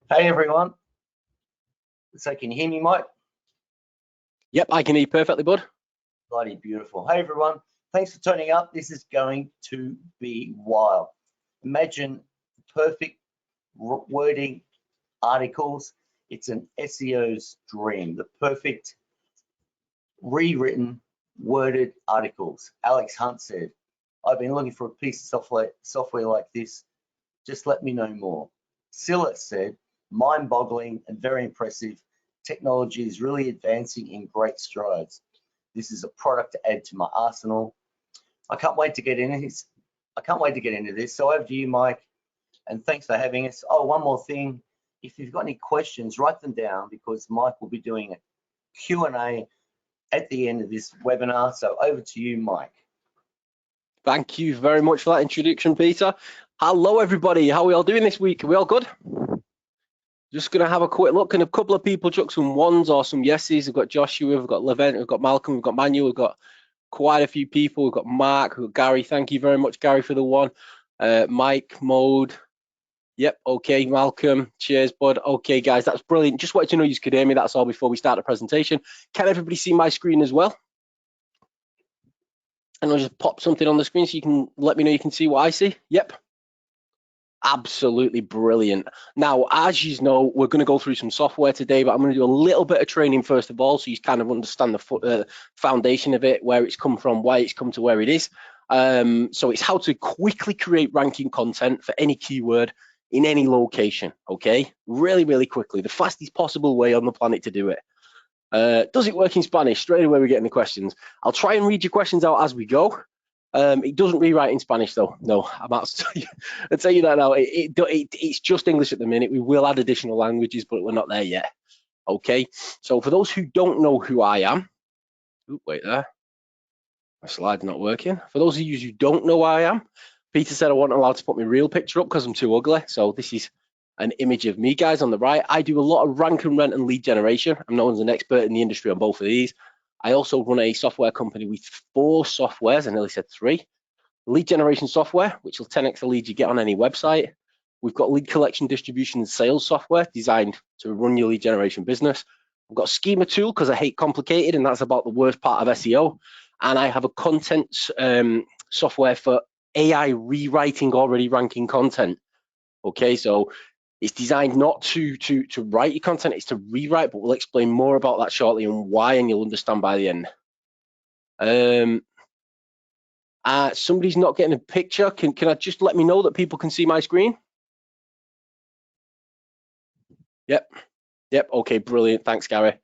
Hey everyone. So can you hear me, Mike? Yep, I can hear you perfectly, bud. Bloody beautiful. Hey everyone. Thanks for turning up. This is going to be wild. Imagine perfect wording articles. It's an SEO's dream. The perfect rewritten worded articles. Alex Hunt said, I've been looking for a piece of software like this. Just let me know more. Silla said, mind-boggling and very impressive. Technology is really advancing in great strides. This is a product to add to my arsenal. I can't wait to get into this. So over to you, Mike, and thanks for having us. Oh, one more thing. If you've got any questions, write them down because Mike will be doing a Q&A at the end of this webinar. So over to you, Mike. Thank you very much for that introduction, Peter. Hello, everybody. How are we all doing this week? Are we all good? Just going to have a quick look, and a couple of people chuck some ones or some yeses. We've got Joshua, we've got Levent, we've got Malcolm, we've got Manuel, we've got quite a few people. We've got Mark, we've got Gary. Thank you very much, Gary, for the one. Mike, Mode. Yep, okay, Malcolm. Cheers, bud. Okay, guys, that's brilliant. Just wanted to know you could hear me. That's all before we start the presentation. Can everybody see my screen as well? And I'll just pop something on the screen so you can let me know you can see what I see. Yep. Absolutely brilliant. Now, as you know, we're going to go through some software today, but I'm going to do a little bit of training first of all, so you kind of understand the foundation of it, where it's come from, why it's come to where it is. So it's how to quickly create ranking content for any keyword in any location, okay? Really, really quickly, the fastest possible way on the planet to do it. Does it work in Spanish? Straight away we're getting the questions. I'll try and read your questions out as we go. It doesn't rewrite in Spanish though. No, I'm about to tell you. I'll tell you that now. It's just English at the minute. We will add additional languages, but we're not there yet. Okay. So for those who don't know who I am, wait there. My slide's not working. For those of you who don't know who I am, Peter said I wasn't allowed to put my real picture up because I'm too ugly. So this is an image of me, guys, on the right. I do a lot of rank and rent and lead generation. I'm known as an expert in the industry on both of these. I also run a software company with 4 softwares. I nearly said 3. Lead generation software, which will 10x the lead you get on any website. We've got lead collection, distribution, and sales software designed to run your lead generation business. I've got a schema tool because I hate complicated, and that's about the worst part of SEO. And I have a content software for AI rewriting already ranking content. Okay, so it's designed not to write your content, it's to rewrite, but we'll explain more about that shortly and why, and you'll understand by the end. Somebody's not getting a picture. Can I just let me know that people can see my screen? Yep, okay, brilliant, thanks, Gary.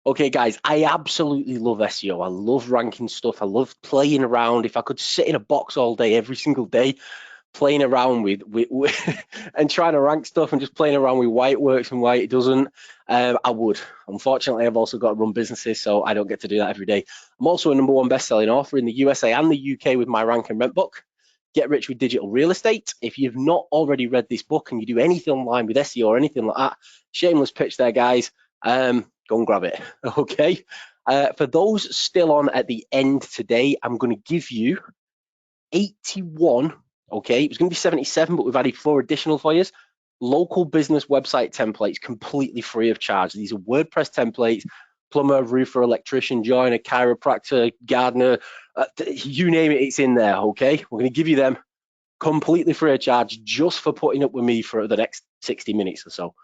Okay, guys, I absolutely love SEO. I love ranking stuff. I love playing around. If I could sit in a box all day, every single day, playing around with and trying to rank stuff and just playing around with why it works and why it doesn't, I would. Unfortunately, I've also got to run businesses, so I don't get to do that every day. I'm also a #1 best-selling author in the USA and the UK with my rank and rent book, Get Rich with Digital Real Estate. If you've not already read this book and you do anything online with SEO or anything like that, shameless pitch there, guys, go and grab it, okay? For those still on at the end today, I'm going to give you 81, okay, it was going to be 77, but we've added 4 additional for you. Local business website templates, completely free of charge. These are WordPress templates, plumber, roofer, electrician, joiner, chiropractor, gardener, you name it, it's in there, okay? We're going to give you them completely free of charge just for putting up with me for the next 60 minutes or so,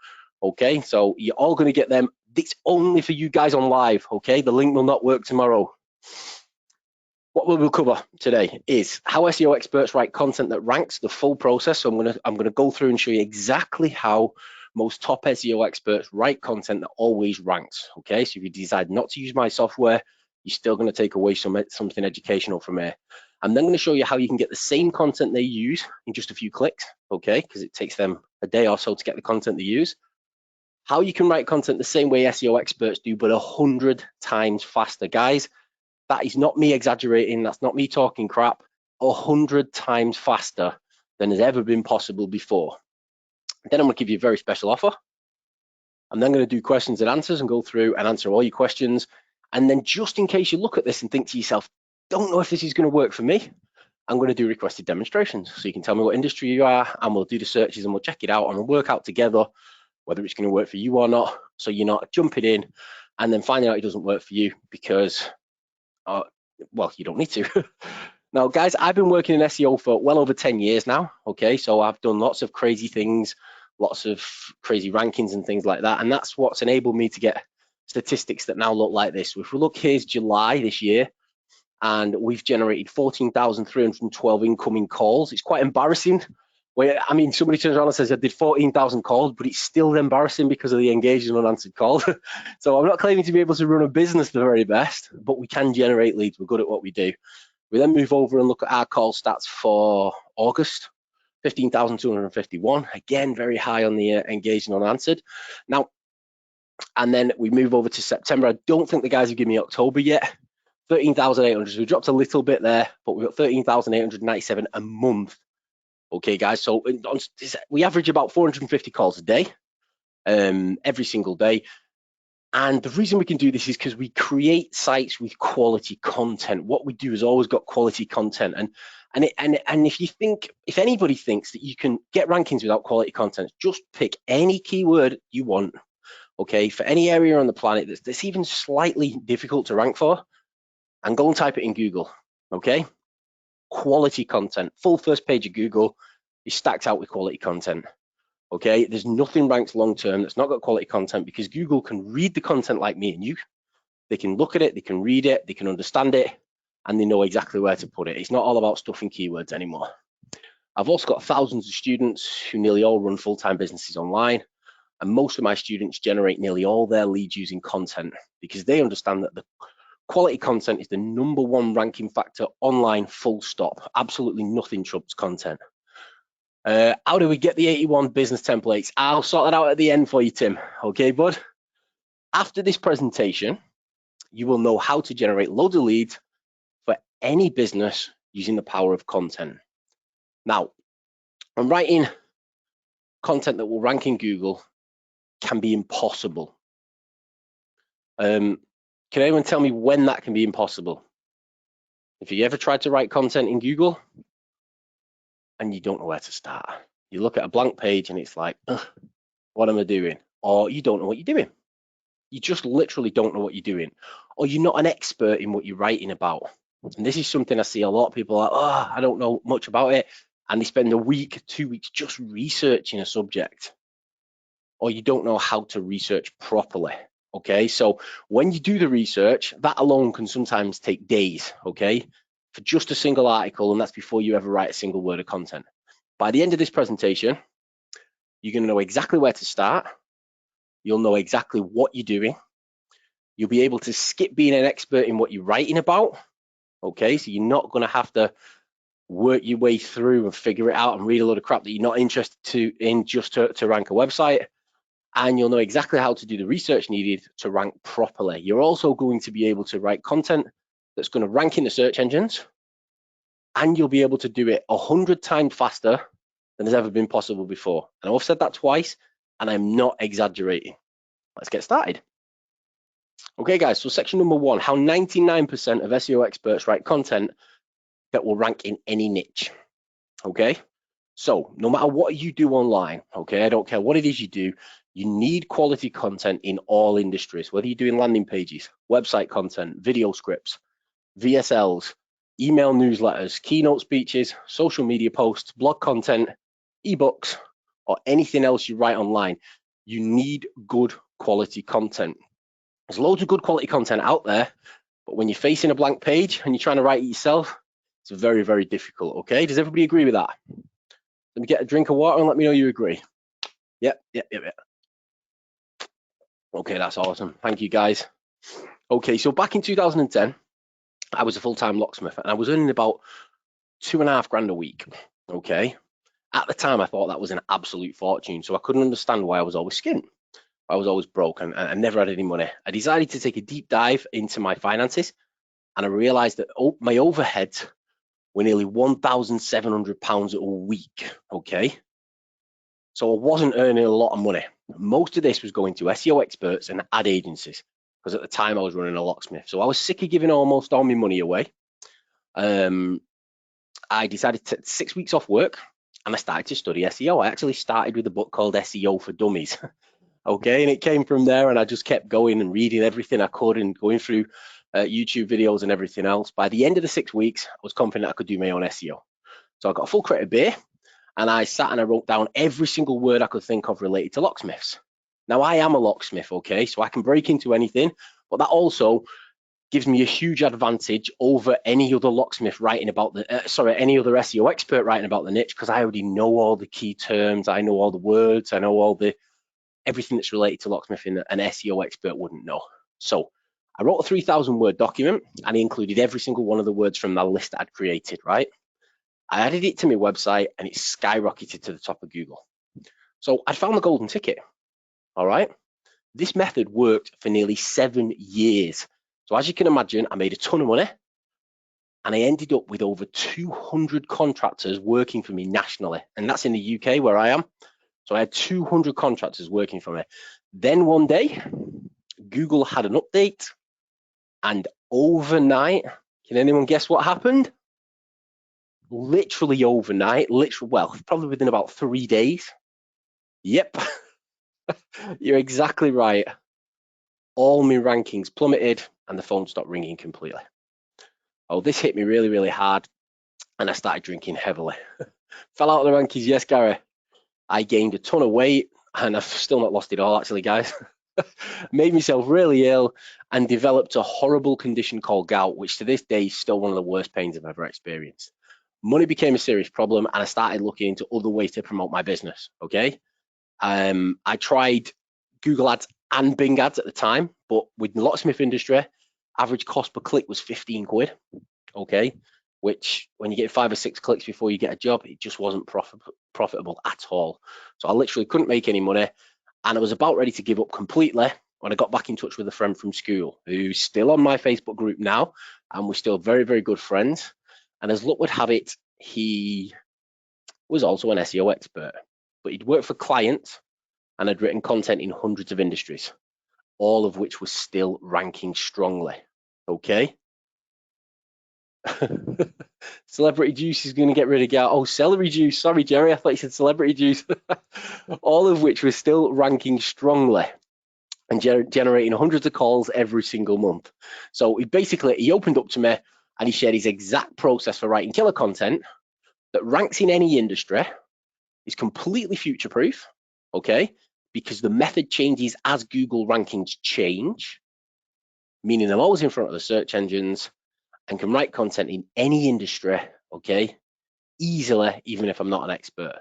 okay? So you're all going to get them. It's only for you guys on live, okay? The link will not work tomorrow. What we will cover today is how SEO experts write content that ranks, the full process. So I'm gonna go through and show you exactly how most top SEO experts write content that always ranks. Okay, so if you decide not to use my software, you're still going to take away something educational from here. I'm then going to show you how you can get the same content they use in just a few clicks. Okay, because it takes them a day or so to get the content they use. How you can write content the same way SEO experts do, but 100 times faster, guys. That is not me exaggerating. That's not me talking crap. 100 times faster than has ever been possible before. Then I'm going to give you a very special offer. I'm then going to do questions and answers and go through and answer all your questions. And then just in case you look at this and think to yourself, don't know if this is going to work for me, I'm going to do requested demonstrations. So you can tell me what industry you are and we'll do the searches and we'll check it out and we'll work out together whether it's going to work for you or not, so you're not jumping in and then finding out it doesn't work for you because, well, you don't need to. Now, guys, I've been working in SEO for well over 10 years now, okay? So I've done lots of crazy things, lots of crazy rankings and things like that, and that's what's enabled me to get statistics that now look like this. So if we look, here's July this year, and we've generated 14,312 incoming calls. It's quite embarrassing. I mean, somebody turns around and says, I did 14,000 calls, but it's still embarrassing because of the engaged and unanswered calls. So I'm not claiming to be able to run a business the very best, but we can generate leads. We're good at what we do. We then move over and look at our call stats for August, 15,251. Again, very high on the engaged and unanswered. Now, and then we move over to September. I don't think the guys have given me October yet. 13,800. So we dropped a little bit there, but we've got 13,897 a month. Okay, guys. So we average about 450 calls a day, every single day. And the reason we can do this is because we create sites with quality content. What we do is always got quality content. And if anybody thinks that you can get rankings without quality content, just pick any keyword you want, okay, for any area on the planet that's even slightly difficult to rank for, and go and type it in Google, okay? Quality content, full first page of Google is stacked out with quality content, okay? There's nothing ranked long-term that's not got quality content because Google can read the content like me and you. They can look at it, they can read it, they can understand it, and they know exactly where to put it. It's not all about stuffing keywords anymore. I've also got thousands of students who nearly all run full-time businesses online, and most of my students generate nearly all their leads using content because they understand that the quality content is the #1 ranking factor online, full stop. Absolutely nothing trumps content. How do we get the 81 business templates? I'll sort that out at the end for you, Tim. Okay, bud? After this presentation, you will know how to generate loads of leads for any business using the power of content. Now, I'm writing content that will rank in Google can be impossible. Can anyone tell me when that can be impossible? If you ever tried to write content in Google and you don't know where to start, you look at a blank page and it's like, what am I doing? Or you don't know what you're doing. You just literally don't know what you're doing. Or you're not an expert in what you're writing about. And this is something I see a lot of people like, oh, I don't know much about it. And they spend a week, 2 weeks just researching a subject. Or you don't know how to research properly. Okay, so when you do the research, that alone can sometimes take days, okay, for just a single article, and that's before you ever write a single word of content. By the end of this presentation, you're going to know exactly where to start. You'll know exactly what you're doing. You'll be able to skip being an expert in what you're writing about, okay, so you're not going to have to work your way through and figure it out and read a lot of crap that you're not interested in just to rank a website. And you'll know exactly how to do the research needed to rank properly. You're also going to be able to write content that's going to rank in the search engines, and you'll be able to do it 100 times faster than has ever been possible before. And I've said that twice, and I'm not exaggerating. Let's get started. Okay, guys, so section number 1, how 99% of SEO experts write content that will rank in any niche, okay? So no matter what you do online, okay, I don't care what it is you do, you need quality content in all industries, whether you're doing landing pages, website content, video scripts, VSLs, email newsletters, keynote speeches, social media posts, blog content, ebooks, or anything else you write online. You need good quality content. There's loads of good quality content out there, but when you're facing a blank page and you're trying to write it yourself, it's very, very difficult, okay? Does everybody agree with that? Let me get a drink of water and let me know you agree. Yep. Okay, that's awesome. Thank you, guys. Okay, so back in 2010, I was a full-time locksmith and I was earning about $2,500 a week, okay? At the time, I thought that was an absolute fortune, so I couldn't understand why I was always skint. I was always broke and I never had any money. I decided to take a deep dive into my finances, and I realized that my overheads were nearly £1,700 a week, okay? So I wasn't earning a lot of money. Most of this was going to SEO experts and ad agencies, because at the time I was running a locksmith. So I was sick of giving almost all my money away. I decided to take 6 weeks off work and I started to study SEO. I actually started with a book called SEO for Dummies. Okay, and it came from there, and I just kept going and reading everything I could and going through YouTube videos and everything else. By the end of the 6 weeks, I was confident I could do my own SEO. So I got a full crate of beer, and I sat and I wrote down every single word I could think of related to locksmiths. Now, I am a locksmith, okay, so I can break into anything, but that also gives me a huge advantage over any other locksmith writing about the, any other SEO expert writing about the niche, because I already know all the key terms, I know all the words, I know all everything that's related to locksmithing that an SEO expert wouldn't know. So I wrote a 3,000 word document, and I included every single one of the words from the list that I'd created, right? I added it to my website, and it skyrocketed to the top of Google. So I'd found the golden ticket, all right? This method worked for nearly 7 years. So as you can imagine, I made a ton of money, and I ended up with over 200 contractors working for me nationally. And that's in the UK where I am. So I had 200 contractors working for me. Then one day, Google had an update, and overnight, can anyone guess what happened? Literally overnight, well, probably within about 3 days. Yep, you're exactly right. All my rankings plummeted and the phone stopped ringing completely. Oh, this hit me really, really hard, and I started drinking heavily. Fell out of the rankings, yes, Gary. I gained a ton of weight, and I've still not lost it all, actually, guys. Made myself really ill and developed a horrible condition called gout, which to this day is still one of the worst pains I've ever experienced. Money became a serious problem, and I started looking into other ways to promote my business, okay? I tried Google ads and Bing ads at the time, but with the locksmith industry, average cost per click was 15 quid, okay? Which when you get 5 or 6 clicks before you get a job, it just wasn't profitable at all. So I literally couldn't make any money, and I was about ready to give up completely when I got back in touch with a friend from school who's still on my Facebook group now, and we're still very, very good friends. And as luck would have it, he was also an SEO expert, but he'd worked for clients and had written content in hundreds of industries, all of which was still ranking strongly, okay? Celebrity juice is going to get rid of gout. Oh, celery juice. Sorry, Jerry. I thought you said celebrity juice. All of which was still ranking strongly and generating hundreds of calls every single month. So he opened up to me, and he shared his exact process for writing killer content that ranks in any industry, is completely future-proof, okay? Because the method changes as Google rankings change, meaning I'm always in front of the search engines, and can write content in any industry, okay, easily, even if I'm not an expert.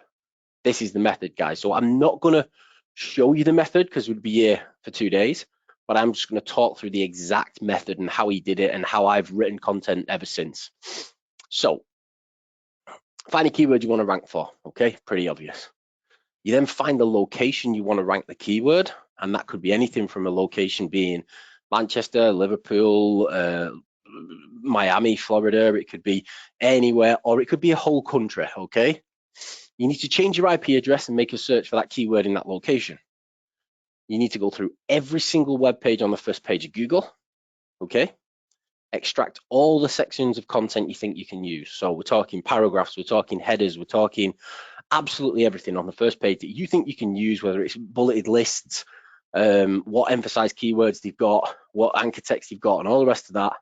This is the method, guys. So I'm not going to show you the method because we'd be here for 2 days, but I'm just going to talk through the exact method and how he did it and how I've written content ever since. So find a keyword you want to rank for, okay, pretty obvious. You then find the location you want to rank the keyword, and that could be anything from a location being Manchester, Liverpool, Miami, Florida. It could be anywhere, or it could be a whole country, okay? You need to change your IP address and make a search for that keyword in that location. You need to go through every single web page on the first page of Google, okay? Extract all the sections of content you think you can use. So we're talking paragraphs, we're talking headers, we're talking absolutely everything on the first page that you think you can use, whether it's bulleted lists, what emphasized keywords they've got, what anchor text you've got, and all the rest of that.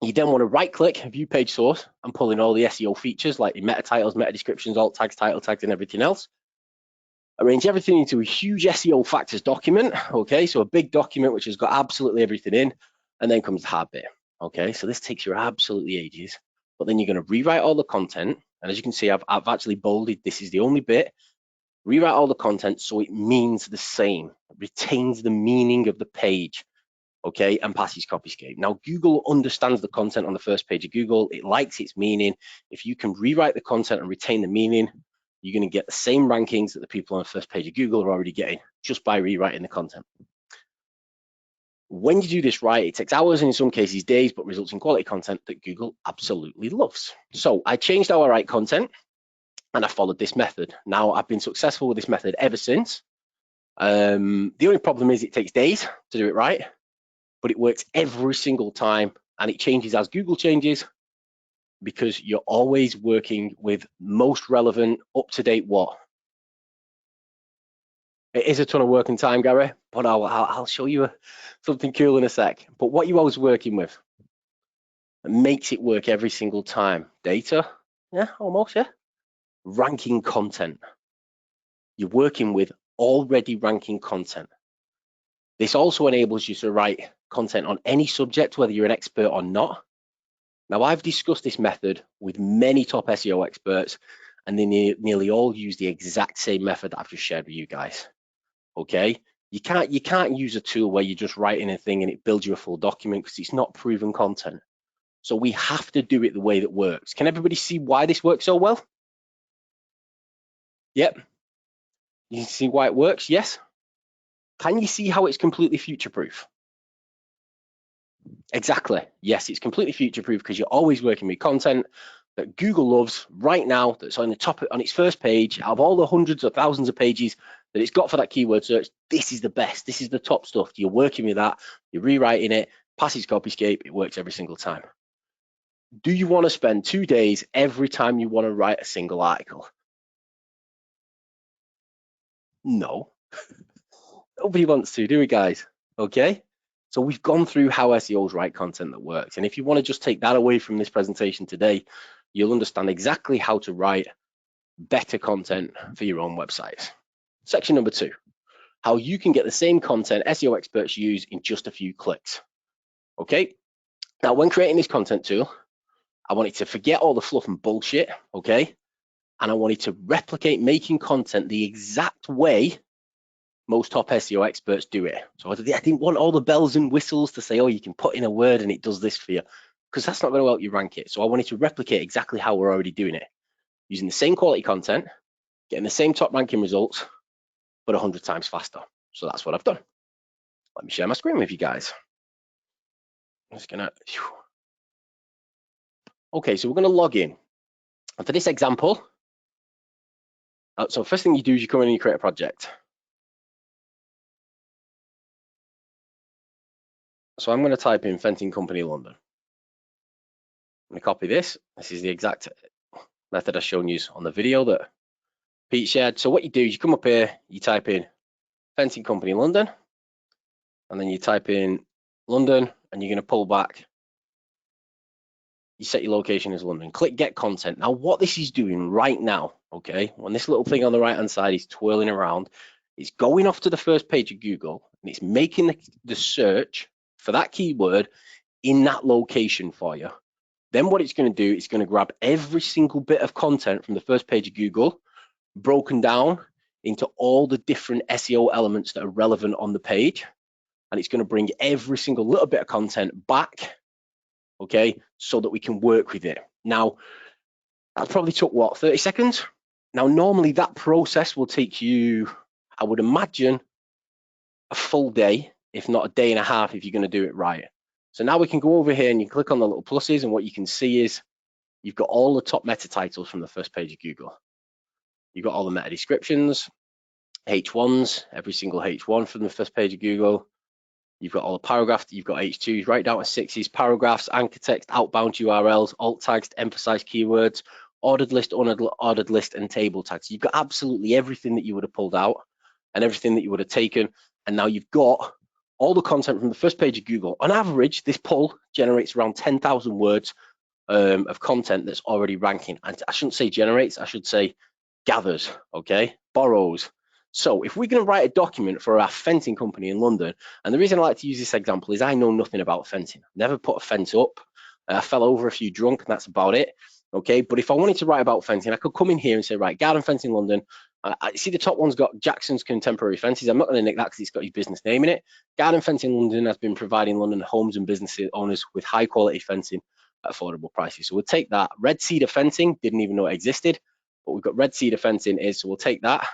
You then want to right click, view page source, and pull in all the SEO features like the meta titles, meta descriptions, alt tags, title tags, and everything else. Arrange everything into a huge SEO factors document, okay? So a big document which has got absolutely everything in, and then comes the hard bit, okay? So this takes you absolutely ages, but then you're going to rewrite all the content, and as you can see, I've actually bolded, this is the only bit. Rewrite all the content so it means the same, retains the meaning of the page, okay, and passes copyscape. Now, Google understands the content on the first page of Google. It likes its meaning. If you can rewrite the content and retain the meaning, you're going to get the same rankings that the people on the first page of Google are already getting just by rewriting the content. When you do this right, it takes hours and in some cases days, but results in quality content that Google absolutely loves. So I changed how I write content, and I followed this method. Now, I've been successful with this method ever since. The only problem is it takes days to do it right, but it works every single time, and it changes as Google changes, because you're always working with most relevant, up-to-date what? It is a ton of work and time, Gary, but I'll show you something cool in a sec. But what you always working with makes it work every single time. Data, yeah, almost, yeah. Ranking content. You're working with already ranking content. This also enables you to write content on any subject, whether you're an expert or not. Now, I've discussed this method with many top SEO experts, and they nearly all use the exact same method that I've just shared with you guys. Okay, you can't use a tool where you're just writing a thing and it builds you a full document, because it's not proven content. So we have to do it the way that works. Can everybody see why this works so well? Yep. You can see why it works, yes? Can you see how it's completely future-proof? Exactly, yes, it's completely future-proof because you're always working with content that Google loves right now, that's on the top, on its first page. Out of all the hundreds or thousands of pages that it's got for that keyword search, this is the best, this is the top stuff. You're working with that, you're rewriting it, passes copyscape, it works every single time. Do you want to spend 2 days every time you want to write a single article? No. Nobody wants to, do we, guys? Okay. So we've gone through how SEOs write content that works. And if you want to just take that away from this presentation today, you'll understand exactly how to write better content for your own websites. Section number 2, how you can get the same content SEO experts use in just a few clicks. Okay. Now, when creating this content tool, I wanted to forget all the fluff and bullshit. Okay. And I wanted to replicate making content the exact way most top SEO experts do it. So I didn't want all the bells and whistles to say, oh, you can put in a word and it does this for you, because that's not going to help you rank it. So I wanted to replicate exactly how we're already doing it, using the same quality content, getting the same top ranking results, but 100 times faster. So that's what I've done. Let me share my screen with you guys. I'm just gonna, okay, so we're gonna log in. And for this example, so first thing you do is you come in and you create a project. So I'm going to type in Fencing Company London. I'm going to copy this. This is the exact method I've shown you on the video that Pete shared. So what you do is you come up here, you type in Fencing Company London, and then you type in London, and you're going to pull back. You set your location as London. Click Get Content. Now, what this is doing right now, okay, when this little thing on the right-hand side is twirling around, it's going off to the first page of Google, and it's making the search for that keyword in that location for you. Then what it's going to do, it's going to grab every single bit of content from the first page of Google, broken down into all the different SEO elements that are relevant on the page. And it's going to bring every single little bit of content back, okay, so that we can work with it. Now, that probably took, what, 30 seconds? Now, normally that process will take you, I would imagine, a full day, if not a day and a half, if you're going to do it right. So now we can go over here and you click on the little pluses, and what you can see is you've got all the top meta titles from the first page of Google. You've got all the meta descriptions, H1s, every single H1 from the first page of Google. You've got all the paragraphs, you've got H2s right down to 6s, paragraphs, anchor text, outbound URLs, alt tags, emphasize keywords, ordered list, unordered list, and table tags. You've got absolutely everything that you would have pulled out and everything that you would have taken. And now you've got all the content from the first page of Google. On average, this pull generates around 10,000 words of content that's already ranking. And I shouldn't say generates, I should say gathers, okay, borrows. So if we're going to write a document for our fencing company in London, and the reason I like to use this example is I know nothing about fencing. Never put a fence up. I fell over a few drunk, and that's about it. Okay, but if I wanted to write about fencing, I could come in here and say, right, Garden Fencing London. I see the top one's got Jackson's Contemporary Fences. I'm not going to nick that because it's got his business name in it. Garden Fencing London has been providing London homes and business owners with high quality fencing at affordable prices. So we'll take that. Red Cedar Fencing, didn't even know it existed, but we've got Red Cedar Fencing is, so we'll take that.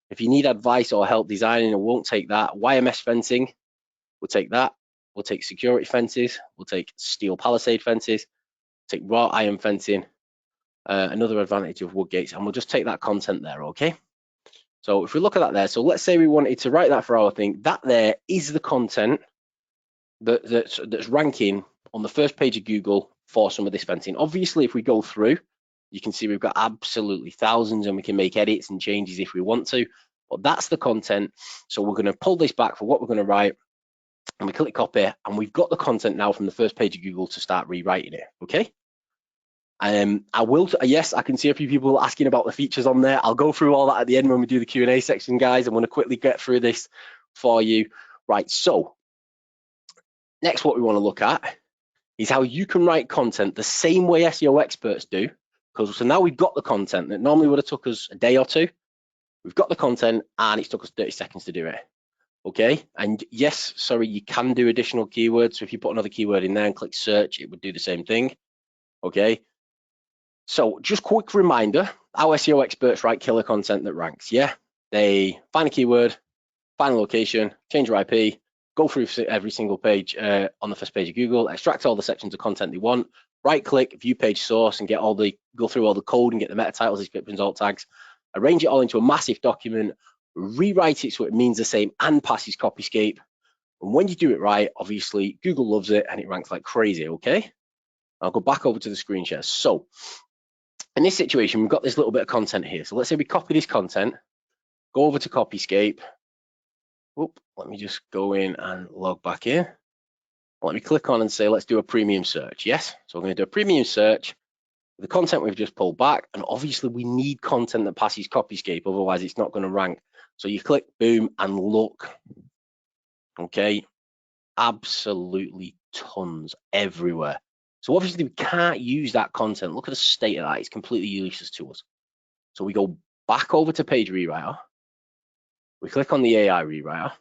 If you need advice or help designing, I won't take that. YMS Fencing, we'll take that. We'll take security fences. We'll take steel palisade fences. Take raw iron fencing. Another advantage of wood gates, and we'll just take that content there, okay? So if we look at that there, so let's say we wanted to write that for our thing, that there is the content that's ranking on the first page of Google for some of this fencing. Obviously, if we go through, you can see we've got absolutely thousands, and we can make edits and changes if we want to. but that's the content. So we're going to pull this back for what we're going to write, and we click copy, and we've got the content now from the first page of Google to start rewriting it. Okay. Yes, I can see a few people asking about the features on there. I'll go through all that at the end when we do the Q&A section, guys. I'm going to quickly get through this for you. Right, so next what we want to look at is how you can write content the same way SEO experts do. So now we've got the content that normally would have took us a day or two. We've got the content and it's took us 30 seconds to do it. Okay, and yes, sorry, you can do additional keywords. So if you put another keyword in there and click search, it would do the same thing. Okay. So just quick reminder, how SEO experts write killer content that ranks. Yeah, they find a keyword, find a location, change your IP, go through every single page on the first page of Google, extract all the sections of content they want, right click, view page source, and go through all the code and get the meta titles, descriptions, alt tags, arrange it all into a massive document, rewrite it so it means the same and passes Copyscape. And when you do it right, obviously Google loves it and it ranks like crazy. Okay, I'll go back over to the screen share. So in this situation, we've got this little bit of content here. So let's say we copy this content, go over to Copyscape. Whoop, let me just go in and log back in. Let me click on and say, let's do a premium search. Yes, so we're going to do a premium search with the content we've just pulled back. And obviously we need content that passes Copyscape, otherwise it's not going to rank. So you click boom and look. Okay, absolutely tons everywhere. So obviously we can't use that content. Look at the state of that. It's completely useless to us. So we go back over to page rewriter. We click on the AI rewriter.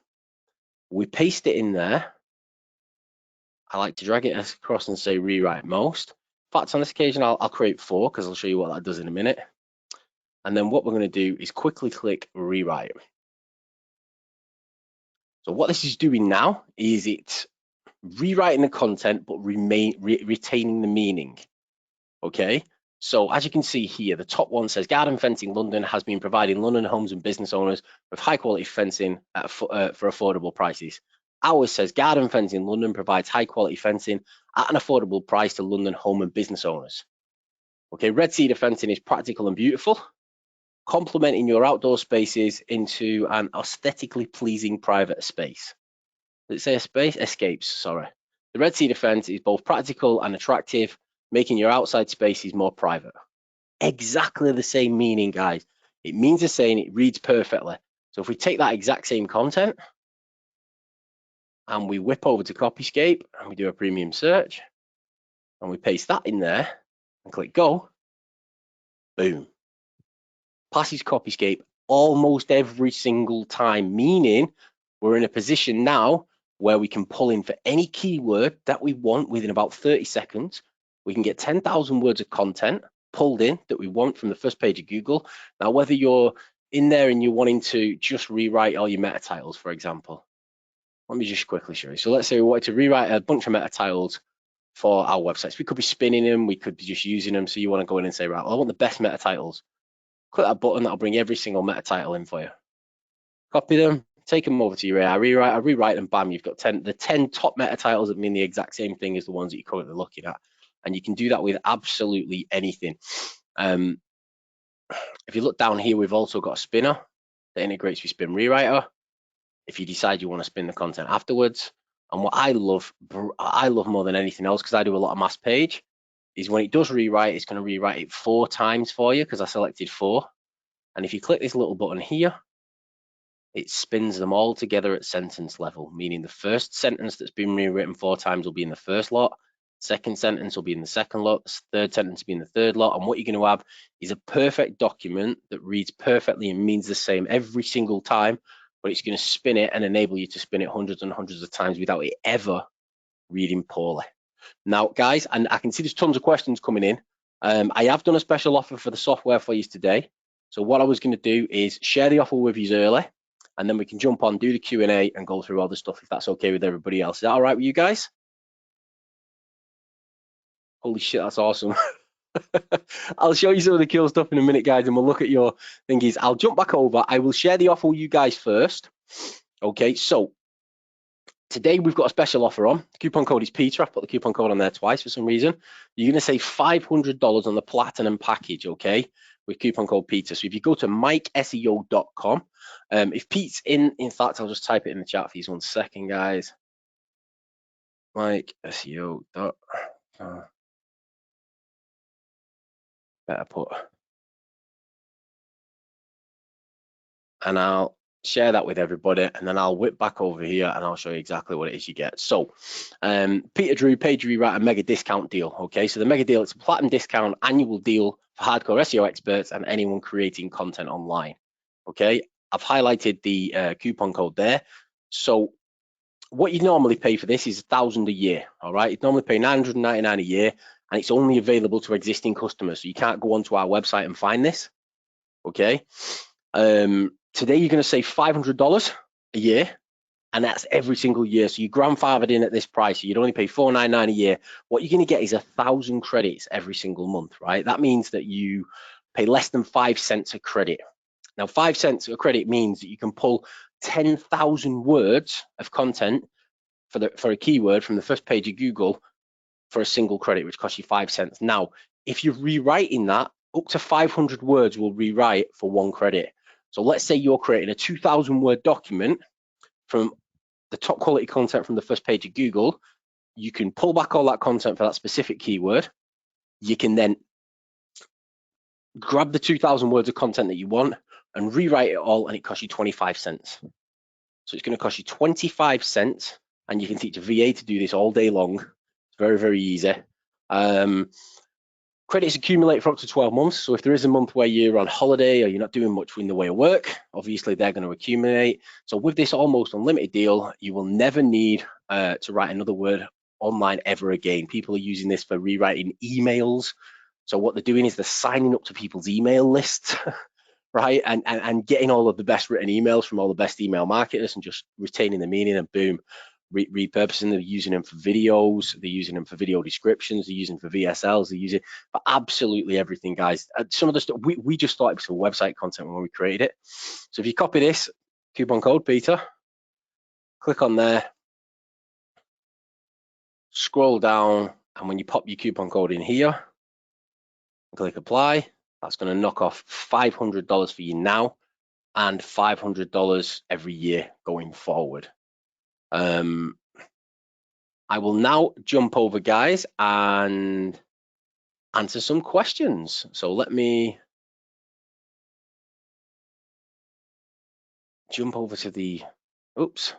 We paste it in there. I like to drag it across and say rewrite most. In fact, on this occasion, I'll create 4 because I'll show you what that does in a minute. And then what we're going to do is quickly click rewrite. So what this is doing now is it's rewriting the content, but retaining the meaning. Okay, so as you can see here, the top one says Garden Fencing London has been providing London homes and business owners with high quality fencing for affordable prices. Ours says Garden Fencing London provides high quality fencing at an affordable price to London home and business owners. Okay, Red Cedar fencing is practical and beautiful, complementing your outdoor spaces into an aesthetically pleasing private space. Does it say a space? Escapes, sorry. The Red Cedar fence is both practical and attractive, making your outside spaces more private. Exactly the same meaning, guys. It means the same, it reads perfectly. So if we take that exact same content and we whip over to Copyscape and we do a premium search and we paste that in there and click go, boom. Passes Copyscape almost every single time, meaning we're in a position now where we can pull in for any keyword that we want within about 30 seconds. We can get 10,000 words of content pulled in that we want from the first page of Google. Now, whether you're in there and you're wanting to just rewrite all your meta titles, for example, let me just quickly show you. So let's say we wanted to rewrite a bunch of meta titles for our websites. We could be spinning them, we could be just using them. So you want to go in and say, right, well, I want the best meta titles. Click that button, that'll bring every single meta title in for you. Copy them, take them over to your AI rewrite, rewrite them, bam, you've got the 10 top meta titles that mean the exact same thing as the ones that you're currently looking at. And you can do that with absolutely anything. If you look down here, we've also got a spinner that integrates with Spin Rewriter. If you decide you want to spin the content afterwards. And what I love more than anything else, because I do a lot of mass page, is when it does rewrite, it's going to rewrite it 4 times for you because I selected 4. And if you click this little button here, it spins them all together at sentence level, meaning the first sentence that's been rewritten 4 times will be in the first lot, second sentence will be in the second lot, the third sentence will be in the third lot, and what you're going to have is a perfect document that reads perfectly and means the same every single time, but it's going to spin it and enable you to spin it hundreds and hundreds of times without it ever reading poorly. Now, guys, and I can see there's tons of questions coming in. I have done a special offer for the software for you today. So what I was going to do is share the offer with you early, and then we can jump on, do the Q&A, and go through all the stuff if that's okay with everybody else. Is that all right with you guys? Holy shit, that's awesome. I'll show you some of the cool stuff in a minute, guys, and we'll look at your thingies. I'll jump back over. I will share the offer with you guys first. Okay, so today we've got a special offer on. The coupon code is Peter. I've put the coupon code on there twice for some reason. You're going to save $500 on the Platinum package, okay? with coupon code Peter. So if you go to mikeseo.com, if Pete's in fact, I'll just type it in the chat for you 1 second, guys. Mikeseo.com. Better put. And I'll share that with everybody, and then I'll whip back over here and I'll show you exactly what it is you get. So Peter Drew Page Rewriter mega discount deal. Okay, so the mega deal, it's a platinum discount annual deal for hardcore SEO experts and anyone creating content online. Okay, I've highlighted the coupon code there. So what you normally pay for this is $1,000 a year. All right, you normally pay $999 a year, and it's only available to existing customers, so you can't go onto our website and find this. Okay, today you're going to save $500 a year, and that's every single year. So you grandfathered in at this price. So you'd only pay $499 a year. What you're going to get is 1,000 credits every single month, right? That means that you pay less than 5 cents a credit. Now, 5 cents a credit means that you can pull 10,000 words of content for a keyword from the first page of Google for a single credit, which costs you 5 cents. Now, if you're rewriting that, up to 500 words will rewrite for 1 credit. So let's say you're creating a 2,000 word document from the top quality content from the first page of Google. You can pull back all that content for that specific keyword. You can then grab the 2,000 words of content that you want and rewrite it all, and it costs you 25 cents. So it's going to cost you 25 cents, and you can teach a VA to do this all day long. It's very, very easy. Credits accumulate for up to 12 months. So if there is a month where you're on holiday or you're not doing much in the way of work, obviously they're going to accumulate. So with this almost unlimited deal, you will never need to write another word online ever again. People are using this for rewriting emails. So what they're doing is they're signing up to people's email lists, right? And getting all of the best written emails from all the best email marketers and just retaining the meaning, and boom, repurposing. They're using them for videos, they're using them for video descriptions, they're using for VSLs, they're using for absolutely everything, guys. Some of the stuff we just thought it was for website content when we created it. So if you copy this coupon code Peter, click on there, scroll down, and when you pop your coupon code in here, click apply, that's going to knock off $500 for you now and $500 every year going forward. I will now jump over, guys, and answer some questions. So let me jump over to the, oops.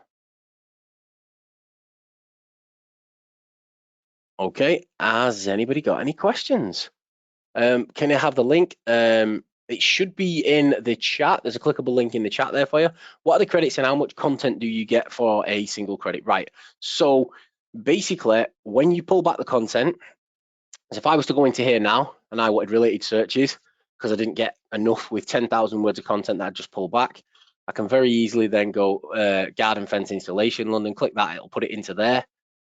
Okay, has anybody got any questions? Can I have the link? It should be in the chat. There's a clickable link in the chat there for you. What are the credits and how much content do you get for a single credit? Right, so basically when you pull back the content, as if I was to go into here now and I wanted related searches, because I didn't get enough with 10,000 words of content that I just pulled back, I can very easily then go garden fence installation London, click that, it'll put it into there,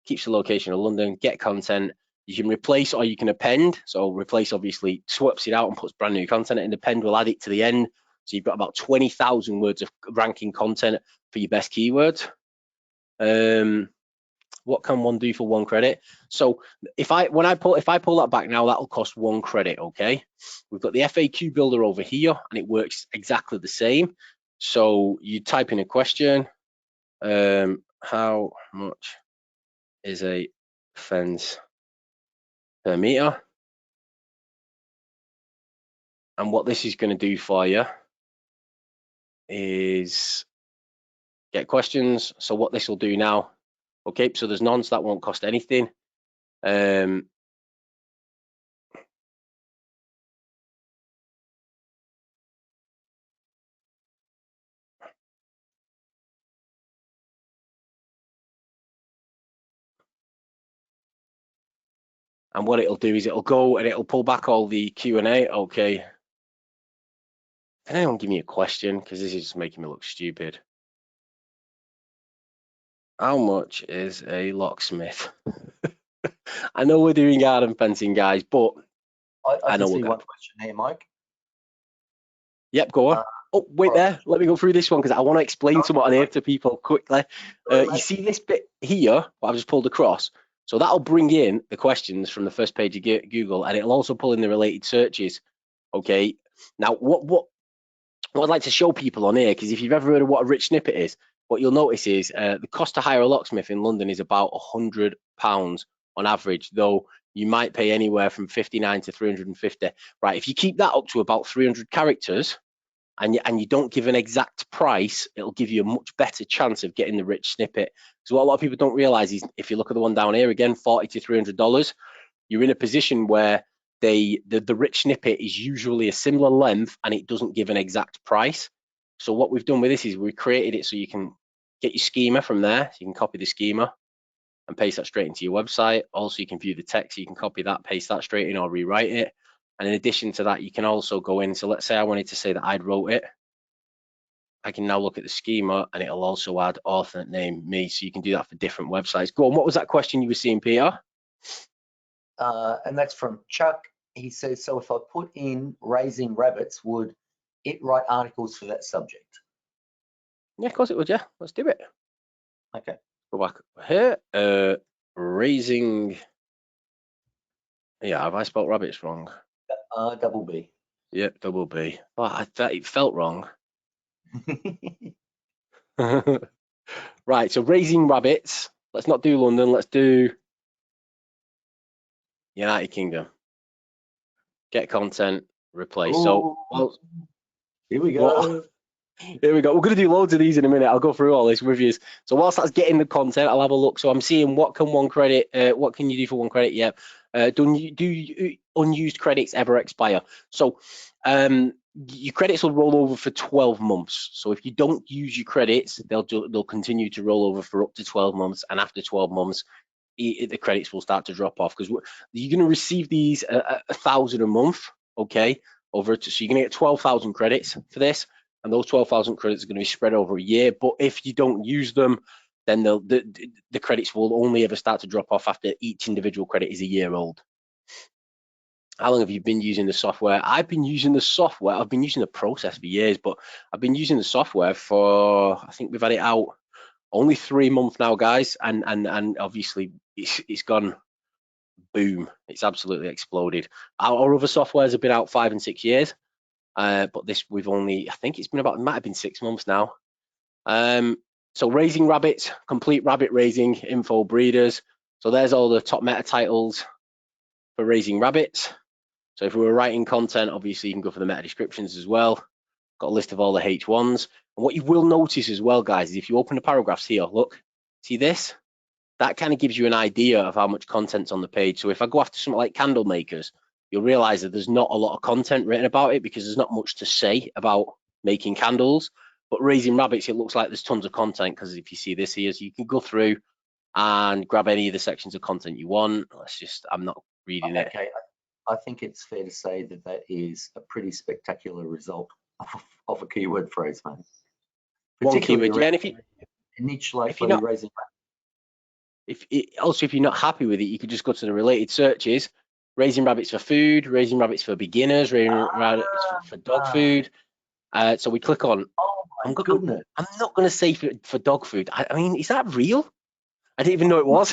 keeps the location of London, get content. You can replace or you can append. So replace obviously swaps it out and puts brand new content, and append will add it to the end. So you've got about 20,000 words of ranking content for your best keywords. What can one do for 1 credit? So if I pull that back now, that'll cost 1 credit. Okay, we've got the FAQ builder over here, and it works exactly the same. So you type in a question, how much is a fence per meter? And what this is going to do for you is get questions. So what this will do now, okay, so there's none, so that won't cost anything. And what it'll do is it'll go and it'll pull back all the Q&A. Okay. Can anyone give me a question? Because this is just making me look stupid. How much is a locksmith? I know we're doing garden fencing, guys, but I know we'll go. One question here, Mike. Yep, go on. Oh, wait there. Let me go through this one because I want to explain something on here to people quickly. You see this bit here, what I've just pulled across? So that'll bring in the questions from the first page of Google, and it'll also pull in the related searches. Okay. Now, what I'd like to show people on here, because if you've ever heard of what a rich snippet is, what you'll notice is the cost to hire a locksmith in London is about £100 on average, though you might pay anywhere from 59 to 350. Right, if you keep that up to about 300 characters and you don't give an exact price, it'll give you a much better chance of getting the rich snippet. So what a lot of people don't realize is, if you look at the one down here again, $40 to $300, you're in a position where the rich snippet is usually a similar length and it doesn't give an exact price. So what we've done with this is we created it so you can get your schema from there. So you can copy the schema and paste that straight into your website. Also, you can view the text, so you can copy that, paste that straight in, or rewrite it. And in addition to that, you can also go in. So let's say I wanted to say that I'd wrote it. I can now look at the schema and it'll also add author name, me. So you can do that for different websites. Go on, what was that question you were seeing, Peter? And that's from Chuck. He says, so if I put in raising rabbits, would it write articles for that subject? Yeah, of course it would, yeah. Let's do it. Okay. Go back here. Raising. Yeah, have I spelled rabbits wrong? Double B. Yeah, double B. Well, I thought it felt wrong. Right, so raising rabbits. Let's not do London. Let's do United Kingdom. Get content, replace. Ooh, so, well, here we go. Here we go. We're going to do loads of these in a minute. I'll go through all this with you. So whilst that's getting the content, I'll have a look. So I'm seeing what can one credit, what can you do for one credit? Yeah. Do unused credits ever expire? So your credits will roll over for 12 months. So if you don't use your credits, they'll continue to roll over for up to 12 months. And after 12 months, the credits will start to drop off, because you're going to receive these 1,000 a month. Okay. So you're going to get 12,000 credits for this. And those 12,000 credits are going to be spread over a year. But if you don't use them, then the credits will only ever start to drop off after each individual credit is a year old. How long have you been using the software? I've been using the software. I've been using the process for years, but I've been using the software for, I think we've had it out only 3 months now, guys. And obviously it's gone boom. It's absolutely exploded. Our other softwares have been out 5 and 6 years. But this we've only, I think it's been about, it might have been 6 months now. So raising rabbits, complete rabbit raising, info breeders. So there's all the top meta titles for raising rabbits. So if we were writing content, obviously you can go for the meta descriptions as well. Got a list of all the H1s. And what you will notice as well, guys, is if you open the paragraphs here, look, see this? That kind of gives you an idea of how much content's on the page. So if I go after something like candle makers, you'll realize that there's not a lot of content written about it, because there's not much to say about making candles. But raising rabbits, it looks like there's tons of content, because if you see this here, so you can go through and grab any of the sections of content you want. I'm not reading it. Okay, I think it's fair to say that that is a pretty spectacular result of a keyword phrase, mate. One keyword, yeah. And if you niche like raising rabbits. Also, if you're not happy with it, you could just go to the related searches. Raising rabbits for food, raising rabbits for beginners, raising rabbits for dog food. So we click on. Oh my goodness! I'm not going to say for dog food. I mean, is that real? I didn't even know it was.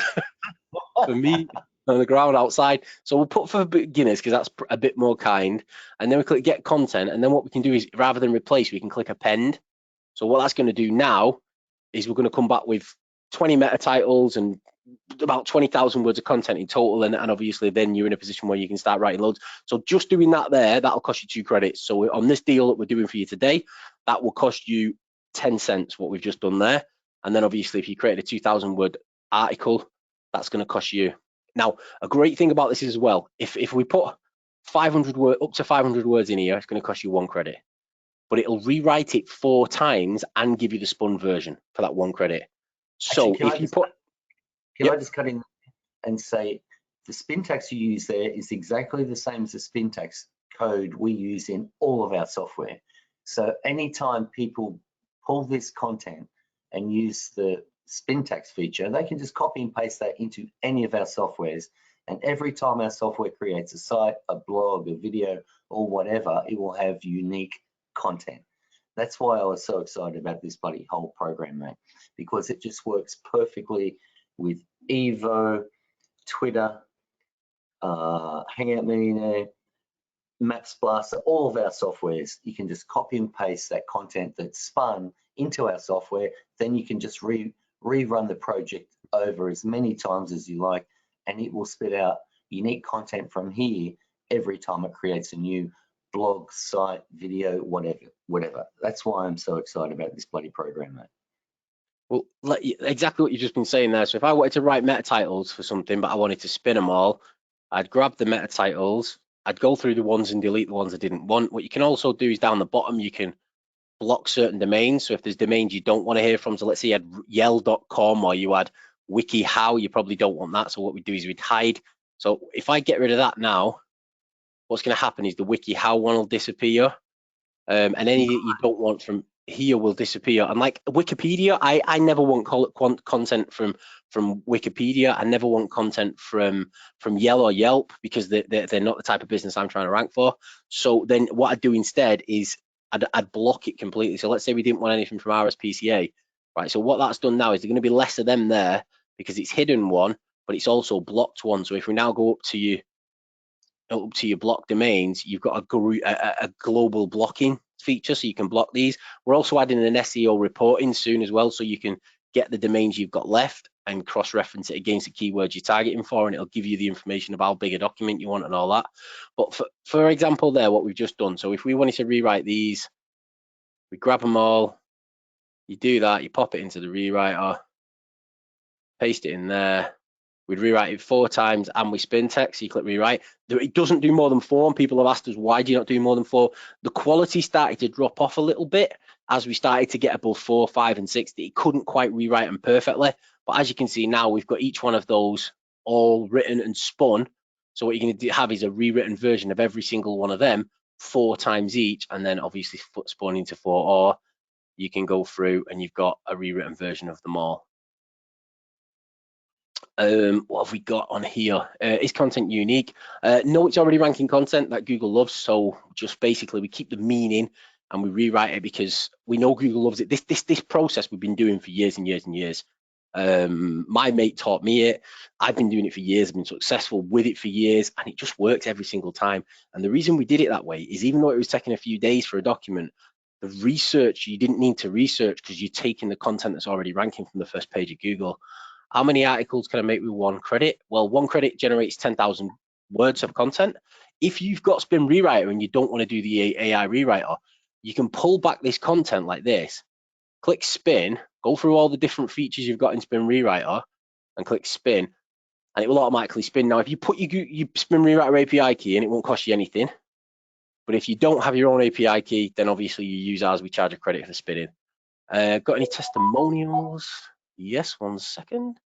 For me, on the ground outside. So we'll put for beginners, because that's a bit more kind. And then we click get content. And then what we can do is, rather than replace, we can click append. So what that's going to do now is we're going to come back with 20 meta titles and about 20,000 words of content in total, and obviously then you're in a position where you can start writing loads. So just doing that there, that'll cost you 2 credits. So on this deal that we're doing for you today, that will cost you 10 cents, what we've just done there. And then obviously if you create a 2,000 word article, that's going to cost you. Now, a great thing about this is as well, if we put 500 words, up to 500 words in here, it's going to cost you 1 credit. But it'll rewrite it 4 times and give you the spun version for that 1 credit. So actually, if you put, can I just cut in and say the syntax you use there is exactly the same as the syntax code we use in all of our software. So anytime people pull this content and use the syntax feature, they can just copy and paste that into any of our softwares. And every time our software creates a site, a blog, a video, or whatever, it will have unique content. That's why I was so excited about this bloody whole program, mate, because it just works perfectly with Evo, Twitter, Hangout Millionaire, Maps Blaster, all of our softwares, you can just copy and paste that content that's spun into our software. Then you can just rerun the project over as many times as you like, and it will spit out unique content from here every time it creates a new blog, site, video, whatever. That's why I'm so excited about this bloody program, mate. Well, exactly what you've just been saying there. So if I wanted to write meta titles for something, but I wanted to spin them all, I'd grab the meta titles, I'd go through the ones and delete the ones I didn't want. What you can also do is down the bottom, you can block certain domains. So if there's domains you don't want to hear from, so let's say you had yell.com or you had wikihow, you probably don't want that. So what we do is we'd hide. So if I get rid of that now, what's going to happen is the wikihow one will disappear, and any that you don't want from here will disappear. And like Wikipedia, I never want content from Wikipedia. I never want content from Yell or Yelp, because they're not the type of business I'm trying to rank for. So then what I'd do instead is I'd block it completely. So let's say we didn't want anything from RSPCA, right? So what that's done now is there's going to be less of them there because it's hidden one, but it's also blocked one. So if we now go up to your block domains, you've got a global blocking feature, so you can block these. We're also adding an SEO reporting soon as well, so you can get the domains you've got left and cross-reference it against the keywords you're targeting for, and it'll give you the information of how big a document you want and all that. But for example there, what we've just done, so if we wanted to rewrite these, we grab them all, you do that, you pop it into the rewriter, paste it in there, we'd rewrite it 4 times and we spin text, so you click rewrite. It doesn't do more than 4, and people have asked us, why do you not do more than 4? The quality started to drop off a little bit as we started to get above 4, 5, and 6. It couldn't quite rewrite them perfectly, but as you can see now, we've got each one of those all written and spun. So what you're going to have is a rewritten version of every single one of them 4 times each, and then obviously spun into 4, or you can go through and you've got a rewritten version of them all. What have we got on here? Is content unique? No, it's already ranking content that Google loves. So just basically we keep the meaning and we rewrite it because we know Google loves it. This process we've been doing for years and years and years. My mate taught me it. I've been doing it for years. I've been successful with it for years, and it just works every single time. And the reason we did it that way is, even though it was taking a few days for a document, the research, you didn't need to research because you're taking the content that's already ranking from the first page of Google. How many articles can I make with 1 credit? Well, 1 credit generates 10,000 words of content. If you've got Spin Rewriter and you don't want to do the AI rewriter, you can pull back this content like this, click spin, go through all the different features you've got in Spin Rewriter and click spin, and it will automatically spin. Now, if you put your Spin Rewriter API key in, it won't cost you anything. But if you don't have your own API key, then obviously you use ours. We charge a credit for spinning. Got any testimonials? Yes, 1 second.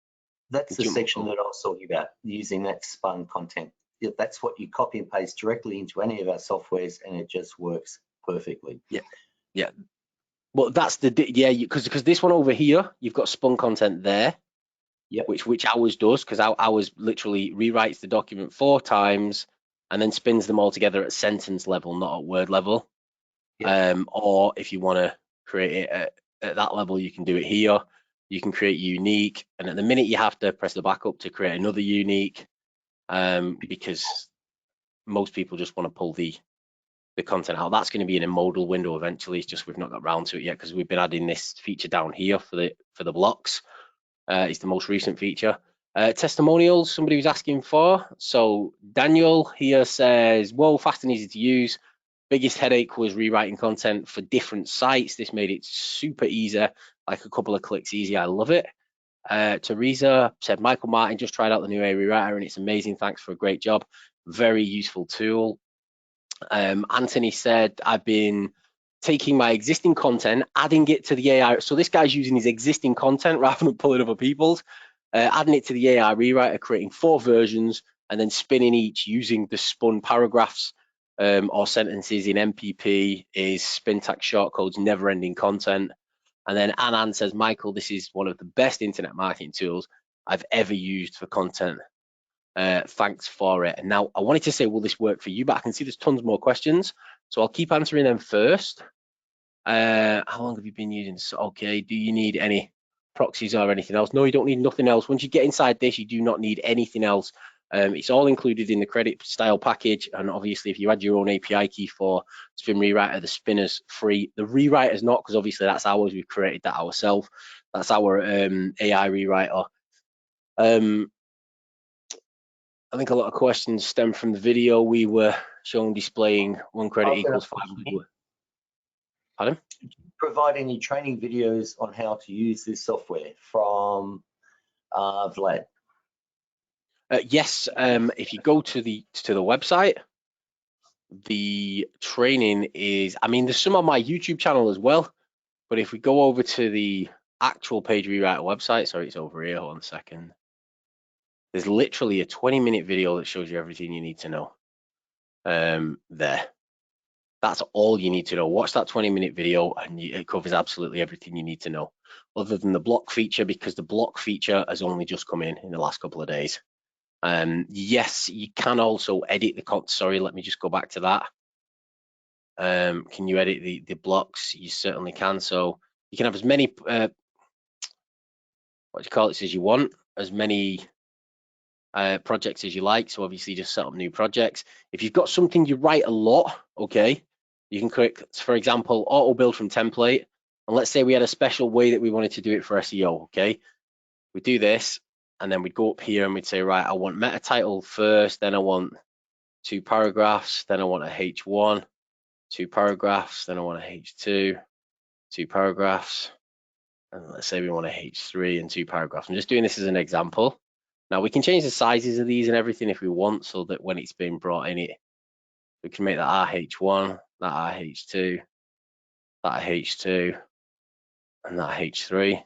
That's the section that I was talking about, using that spun content. That's what you copy and paste directly into any of our softwares, and it just works perfectly. Yeah. Well, that's because this one over here, you've got spun content there. Yep. Which ours does, because ours literally rewrites the document 4 times and then spins them all together at sentence level, not at word level. Yep. Or if you want to create it at that level, you can do it here. You can create unique, and at the minute you have to press the back up to create another unique, because most people just want to pull the content out. That's going to be in a modal window eventually. It's just we've not got around to it yet because we've been adding this feature down here for the blocks. It's the most recent feature. Testimonials, somebody was asking for. So Daniel here says, whoa, fast and easy to use. Biggest headache was rewriting content for different sites. This made it super easy, like a couple of clicks easy. I love it. Teresa said, Michael Martin just tried out the new ReWriter and it's amazing. Thanks for a great job. Very useful tool. Anthony said, I've been taking my existing content, adding it to the AI. So this guy's using his existing content rather than pulling other people's, adding it to the AI rewriter, creating 4 versions, and then spinning each using the spun paragraphs or sentences in MPP, is syntax shortcodes, never-ending content. And then Anan says, Michael, this is one of the best internet marketing tools I've ever used for content. Thanks for it. And now I wanted to say, will this work for you? But I can see there's tons more questions, so I'll keep answering them first. How long have you been using this? Okay, do you need any proxies or anything else? No, you don't need nothing else. Once you get inside this, you do not need anything else It's all included in the credit style package, and obviously if you add your own API key for Spin Rewriter, the spinner's free. The rewriter's not, because obviously that's ours. We've created that ourselves. That's our AI rewriter. I think a lot of questions stem from the video we were showing displaying one credit equals 500. Pardon? Provide any training videos on how to use this software from Vlad? Yes, if you go to the website, the training is, I mean, there's some on my YouTube channel as well, but if we go over to the actual Page Rewriter website, sorry, it's over here, hold on a second. There's literally a 20-minute video that shows you everything you need to know. There. That's all you need to know. Watch that 20-minute video and it covers absolutely everything you need to know, other than the block feature, because the block feature has only just come in the last couple of days. Yes, you can also edit the content. Sorry, let me just go back to that. Can you edit the blocks? You certainly can. So you can have as many what do you call it as you want, as many projects as you like. So obviously just set up new projects. If you've got something you write a lot, okay, you can click, for example, auto build from template. And let's say we had a special way that we wanted to do it for SEO, okay? We do this, and then we'd go up here and we'd say, right, I want meta title first, then I want 2 paragraphs, then I want a H1, 2 paragraphs, then I want a H2, 2 paragraphs, and let's say we want a H3 and 2 paragraphs. I'm just doing this as an example. Now we can change the sizes of these and everything if we want, so that when it's being brought in, we can make that RH1, that RH2, that H2, and that H3.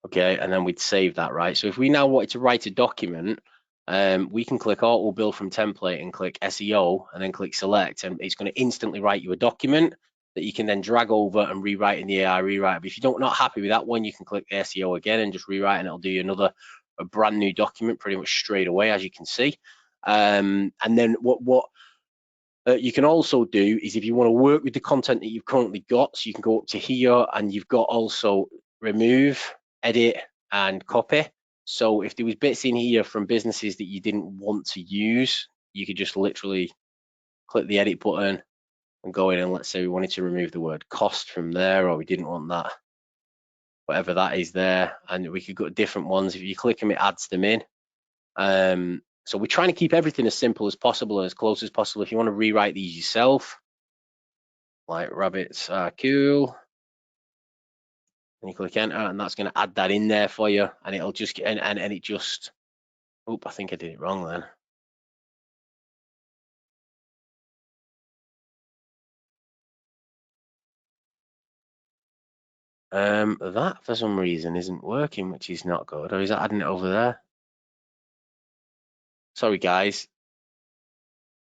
Okay, and then we'd save that, right? So if we now wanted to write a document, we can click auto build from template and click SEO and then click select, and it's going to instantly write you a document that you can then drag over and rewrite in the AI rewriter. But if you're not happy with that one, you can click the SEO again and just rewrite, and it'll do you a brand new document pretty much straight away, as you can see. And then what you can also do is, if you want to work with the content that you've currently got, so you can go up to here and you've got also remove, edit, and copy. So if there was bits in here from businesses that you didn't want to use, you could just literally click the edit button and go in, and let's say we wanted to remove the word cost from there, or we didn't want that, whatever that is there, and we could go to different ones. If you click them, it adds them in. So we're trying to keep everything as simple as possible and as close as possible. If you want to rewrite these yourself, like rabbits are cool, and you click enter, and that's going to add that in there for you, and it'll just get and it just, oop, I think I did it wrong then. That for some reason isn't working, which is not good. Or is that adding it over there? Sorry guys,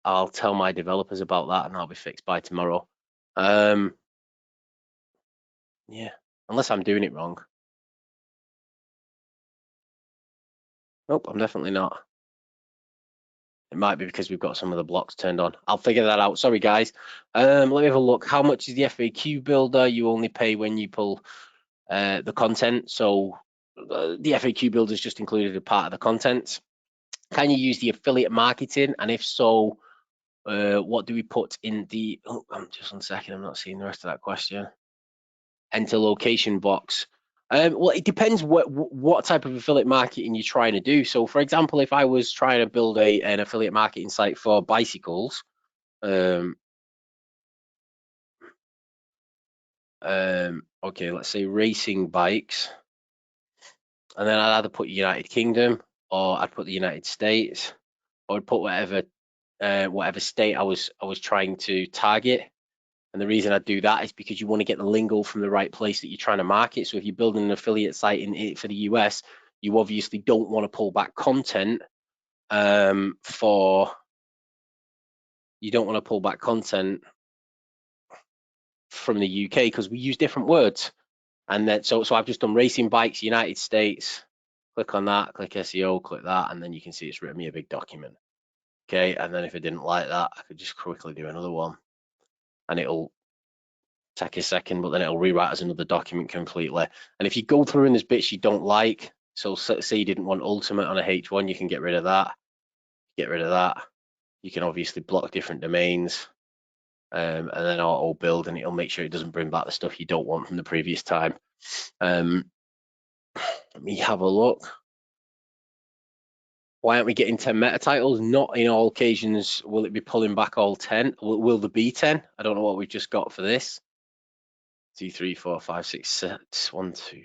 I'll tell my developers about that and that'll be fixed by tomorrow. Yeah, unless I'm doing it wrong. Nope, I'm definitely not. It might be because we've got some of the blocks turned on. I'll figure that out. Sorry guys. Let me have a look. How much is the FAQ builder? You only pay when you pull the content. So the FAQ builder is just included as part of the content. Can you use the affiliate marketing? And if so, what do we put in the, oh, just 1 second, I'm not seeing the rest of that question. Enter location box. Well, it depends what type of affiliate marketing you're trying to do. So for example, if I was trying to build an affiliate marketing site for bicycles, okay, let's say racing bikes, and then I'd either put United Kingdom, or I'd put the United States, or I'd put whatever state I was trying to target. And the reason I do that is because you want to get the lingo from the right place that you're trying to market. So if you're building an affiliate site for the US, you obviously don't want to pull back content from the UK, because we use different words. And then so I've just done racing bikes, United States, click on that, click SEO, click that, and then you can see it's written me a big document. Okay, and then if I didn't like that, I could just quickly do another one, and it'll take a second, but then it'll rewrite as another document completely. And if you go through and there's bits you don't like, so say you didn't want ultimate on a H1, you can get rid of that. get rid of that. You can obviously block different domains, and then auto build, and it'll make sure it doesn't bring back the stuff you don't want from the previous time. Let me have a look. Why aren't we getting 10 meta titles? Not in all occasions will it be pulling back all 10. Will there be 10? I don't know what we've just got for this. 2, 3, 4, 5, 6, 7, 1, 2, 3,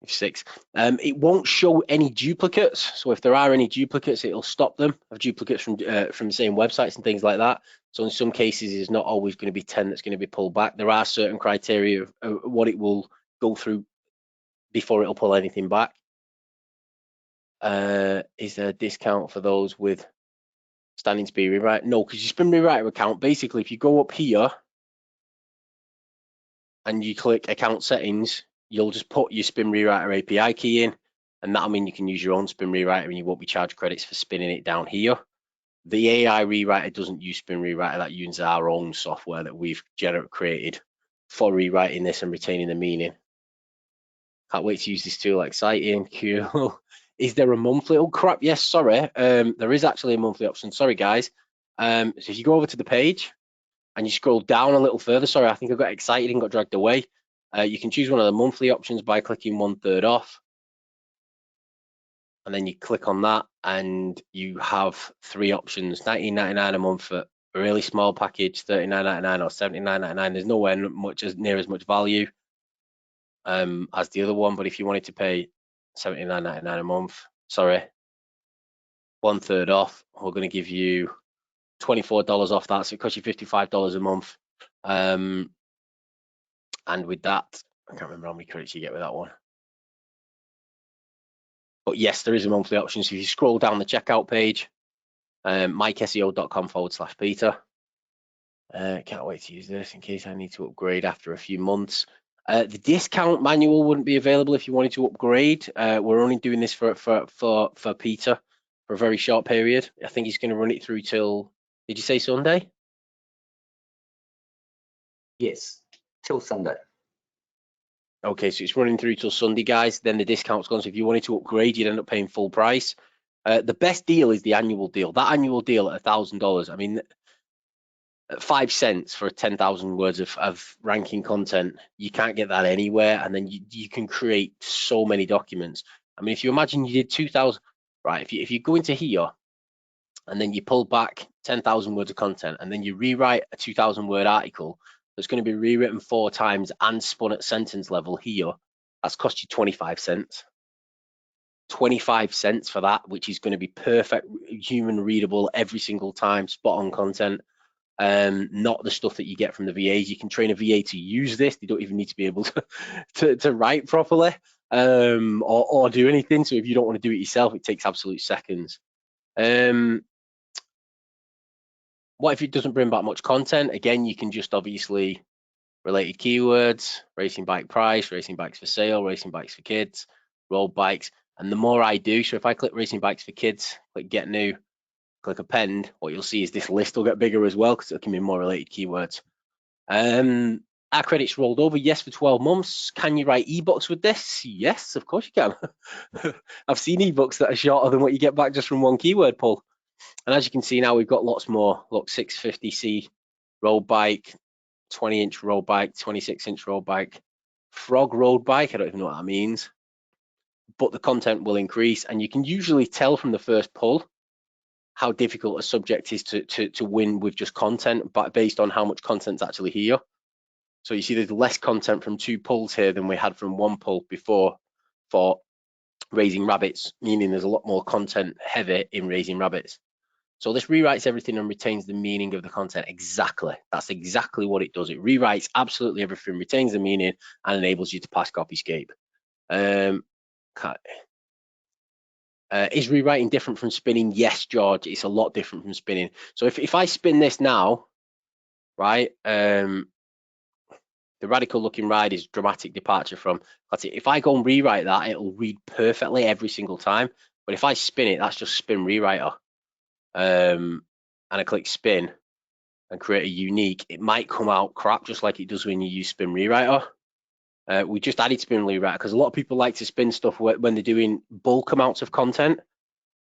6. It won't show any duplicates. So if there are any duplicates, it'll stop them of duplicates from the same websites and things like that. So in some cases, it's not always going to be 10 that's going to be pulled back. There are certain criteria of what it will go through before it'll pull anything back. Is there a discount for those with standing speed rewrite? No, because your spin rewriter account, basically, if you go up here and you click account settings, you'll just put your spin rewriter API key in, and that'll mean you can use your own spin rewriter and you won't be charged credits for spinning it down here. The AI rewriter doesn't use spin rewriter, that uses our own software that we've created for rewriting this and retaining the meaning. Can't wait to use this tool, exciting, cool. Is there a monthly? Oh crap, yes, sorry. There is actually a monthly option, sorry guys. So if you go over to the page and you scroll down a little further, sorry, I think I got excited and got dragged away. You can choose one of the monthly options by clicking 1/3 off. And then you click on that and you have 3 options, $19.99 a month for a really small package, $39.99 or $79.99. There's nowhere near as much value as the other one, but if you wanted to pay $79.99 a month, sorry, 1/3 off, we're going to give you $24 off that, so it costs you $55 a month. And with that, I can't remember how many credits you get with that one. But yes, there is a monthly option. So if you scroll down the checkout page, mykeseo.com/Peter. Can't wait to use this in case I need to upgrade after a few months. The discount manual wouldn't be available if you wanted to upgrade. We're only doing this for Peter for a very short period. I think he's going to run it through till, did you say Sunday? Yes, till Sunday. Okay, so it's running through till Sunday, guys. Then the discount's gone. So if you wanted to upgrade, you'd end up paying full price. The best deal is the annual deal. That annual deal at $1,000. I mean, 5 cents for 10,000 words of ranking content. You can't get that anywhere. And then you can create so many documents. I mean, if you imagine you did 2,000, right? If you go into here and then you pull back 10,000 words of content and then you rewrite a 2,000 word article that's going to be rewritten 4 times and spun at sentence level here, that's cost you 25 cents. 25 cents for that, which is going to be perfect, human readable every single time, spot on content. Not the stuff that you get from the VAs. You can train a VA to use this. They don't even need to be able to write properly or do anything. So if you don't want to do it yourself, it takes absolute seconds. What if it doesn't bring back much content? Again, you can just obviously related keywords, racing bike price, racing bikes for sale, racing bikes for kids, road bikes. And the more I do, so if I click racing bikes for kids, click get new, click append, what you'll see is this list will get bigger as well because it'll give me more related keywords. Our credits rolled over, yes, for 12 months. Can you write ebooks with this? Yes, of course you can. I've seen ebooks that are shorter than what you get back just from one keyword pull. And as you can see now, we've got lots more. Look, 650C road bike, 20-inch road bike, 26-inch road bike, frog road bike. I don't even know what that means. But the content will increase, and you can usually tell from the first pull how difficult a subject is to win with just content, but based on how much content's actually here. So you see there's less content from 2 pulls here than we had from 1 pull before for raising rabbits, meaning there's a lot more content heavy in raising rabbits. So this rewrites everything and retains the meaning of the content. Exactly. That's exactly what it does. It rewrites absolutely everything, retains the meaning, and enables you to pass copyscape. Is rewriting different from spinning? Yes, George, it's a lot different from spinning. So if I spin this now, right, the radical looking ride is dramatic departure from, that's it. If I go and rewrite that, it'll read perfectly every single time. But if I spin it, that's just spin rewriter. And I click spin and create a unique, it might come out crap just like it does when you use spin rewriter. We just added spin rewriter because a lot of people like to spin stuff when they're doing bulk amounts of content.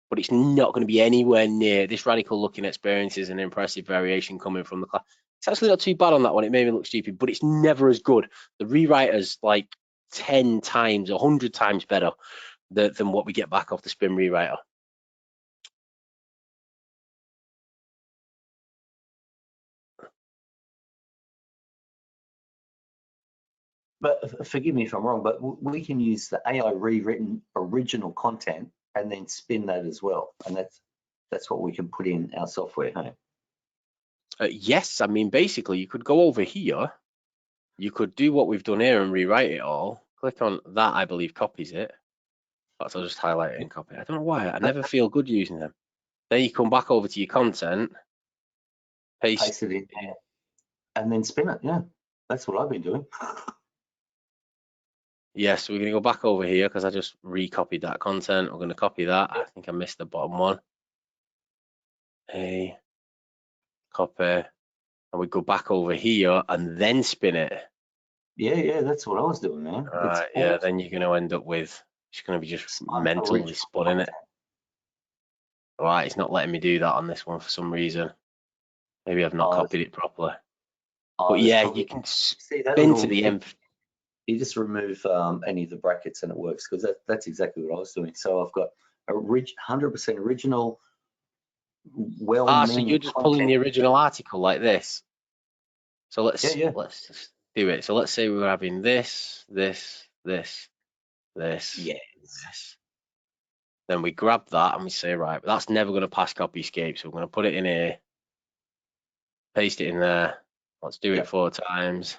but it's not going to be anywhere near this radical looking experience is an impressive variation coming from the class. It's actually not too bad on that one. It made me look stupid, but it's never as good. The rewriter's like 10 times, 100 times better than what we get back off the spin rewriter. But forgive me if I'm wrong, but we can use the AI rewritten original content and then spin that as well. And that's what we can put in our software, hey? Yes, I mean, basically, you could go over here. You could do what we've done here and rewrite it all. Click on that, I believe, copies it. But I'll just highlight it and copy it. I don't know why. I never feel good using them. Then you come back over to your content, Paste it in there, and then spin it. Yeah, that's what I've been doing. Yes, we're going to go back over here because I just recopied that content. We're going to copy that. I think I missed the bottom one. A copy, and we go back over here and then spin it. Yeah, that's what I was doing, man. Right, yeah, then you're going to end up with, it's going to be just mentally spun it. Right, it's not letting me do that on this one for some reason. Maybe I've not copied it properly. But yeah, you can spin to the end. You just remove any of the brackets and it works, because that's exactly what I was doing. So I've got a 100% original, well-meaning so you're just pulling the original article like this. So let's just do it. So let's say we were having this. Yes. Then we grab that and we say, right, but that's never going to pass copy escape. So we're going to put it in here, paste it in there. Let's do it 4 times.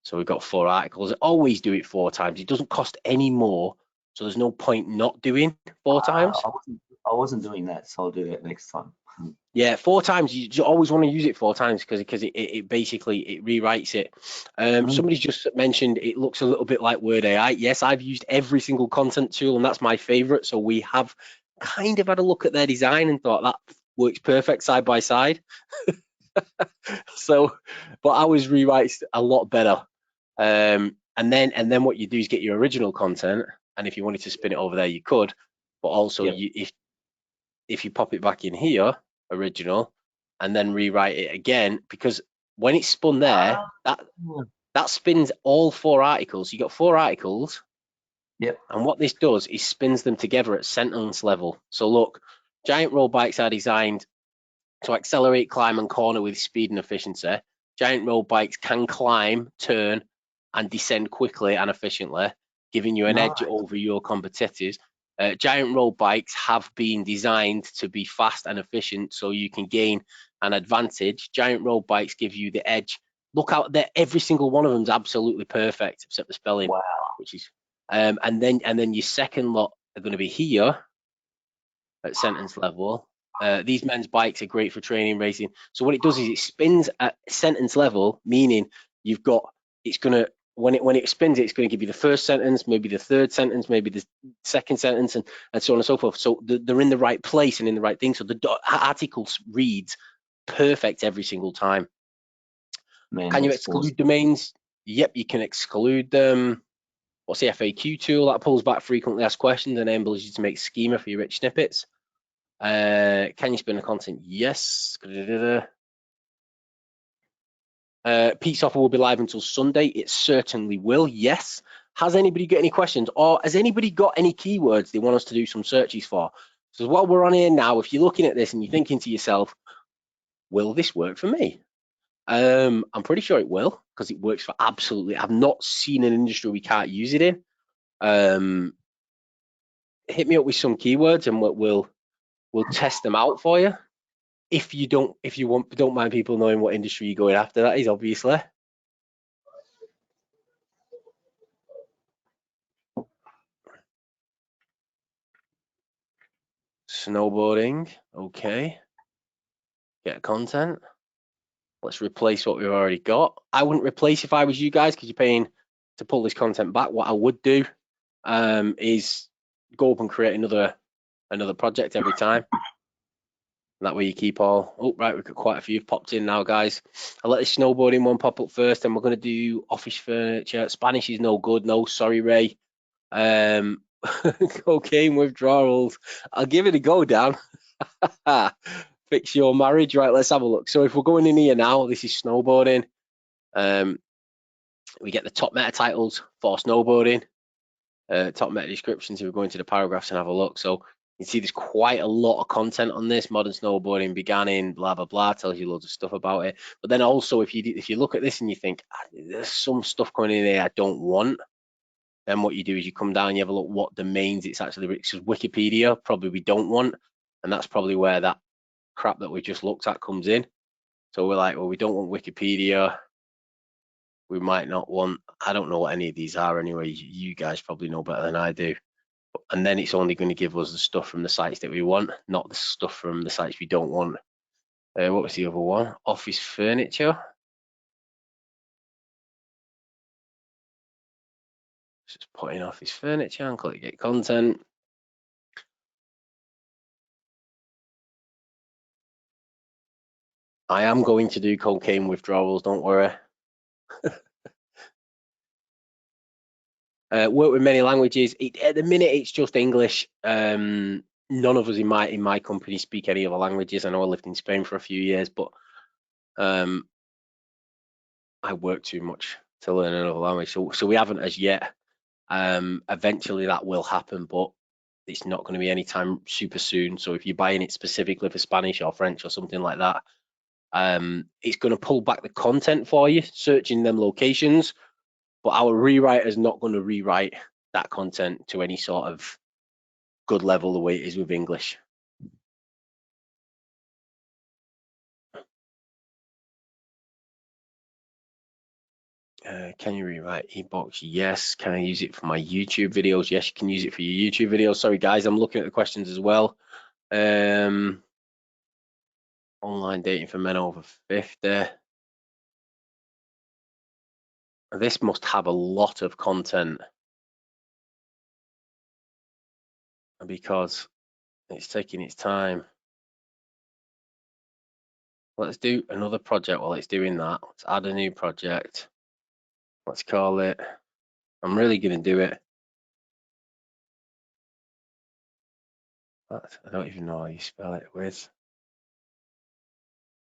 So we've got 4 articles. Always do it 4 times. It doesn't cost any more. So there's no point not doing 4 times. I wasn't doing that, so I'll do that next time. Yeah, 4 times. You always want to use it 4 times because it basically it rewrites it. Somebody's just mentioned it looks a little bit like Word AI. Yes, I've used every single content tool and that's my favorite. So we have kind of had a look at their design and thought that works perfect side by side. So, but ours rewrites a lot better. And then what you do is get your original content, and if you wanted to spin it over there, you could. But also, if you pop it back in here, original, and then rewrite it again, because when it's spun there, that spins all 4 articles. You got 4 articles. Yep. And what this does is spins them together at sentence level. So look, giant roll bikes are designed to accelerate, climb, and corner with speed and efficiency. Giant road bikes can climb, turn, and descend quickly and efficiently, giving you an edge over your competitors. Giant road bikes have been designed to be fast and efficient, so you can gain an advantage. Giant road bikes give you the edge. Look out there; every single one of them is absolutely perfect, except the spelling. Wow. Which is, and then your second lot are going to be here at sentence level. These men's bikes are great for training, racing. So what it does is it spins at sentence level, meaning you've got, it's gonna, when it spins it's going to give you the first sentence, maybe the third sentence, maybe the second sentence, and so on and so forth. So they're in the right place and in the right thing. So the article reads perfect every single time. Man, can you exclude domains? Yep, you can exclude them. What's the FAQ tool? That pulls back frequently asked questions and enables you to make schema for your rich snippets. Can you spin the content? Yes. Pete's offer will be live until Sunday. It certainly will. Yes. Has anybody got any questions, or has anybody got any keywords they want us to do some searches for? So while we're on here now, if you're looking at this and you're thinking to yourself, will this work for me? I'm pretty sure it will, because it works for absolutely. I've not seen an industry we can't use it in. Hit me up with some keywords and we'll test them out for you. If you don't mind people knowing what industry you're going after, that is obviously. Snowboarding, okay. Get content. Let's replace what we've already got. I wouldn't replace if I was you guys, because you're paying to pull this content back. What I would do is go up and create another project every time. That way you keep all. Oh, right, we've got quite a few popped in now, guys. I'll let the snowboarding one pop up first, and we're going to do office furniture. Spanish is no good. No, sorry, Ray. Cocaine withdrawals. I'll give it a go, Dan. Fix your marriage. Right, let's have a look. So if we're going in here now, this is snowboarding. We get the top meta titles for snowboarding, top meta descriptions if we go into the paragraphs and have a look. So you see there's quite a lot of content on this. Modern snowboarding began in blah blah blah, tells you loads of stuff about it. But then also if you look at this and you think there's some stuff going in there I don't want, then what you do is you come down, you have a look what domains it's actually written. Because Wikipedia probably we don't want, and that's probably where that crap that we just looked at comes in. So we're like, well, we don't want Wikipedia. We might not want, I don't know what any of these are anyway. You guys probably know better than I do. And then it's only going to give us the stuff from the sites that we want, not the stuff from the sites we don't want. What was the other one? Office furniture. Just put in office furniture and click get content. I am going to do cocaine withdrawals, don't worry. Work with many languages. At the minute, it's just English. None of us in my company speak any other languages. I know I lived in Spain for a few years, but I work too much to learn another language. So we haven't as yet. Eventually that will happen, but it's not going to be anytime super soon. So if you're buying it specifically for Spanish or French or something like that, it's going to pull back the content for you, searching them locations. But our rewriter is not going to rewrite that content to any sort of good level the way it is with English. Can you rewrite ebooks? Yes. Can I use it for my YouTube videos? Yes, you can use it for your YouTube videos. Sorry, guys, I'm looking at the questions as well. Online dating for men over 50. This must have a lot of content because it's taking its time. Let's do another project while it's doing that. Let's add a new project. Let's call it, I'm really going to do it. I don't even know how you spell it with.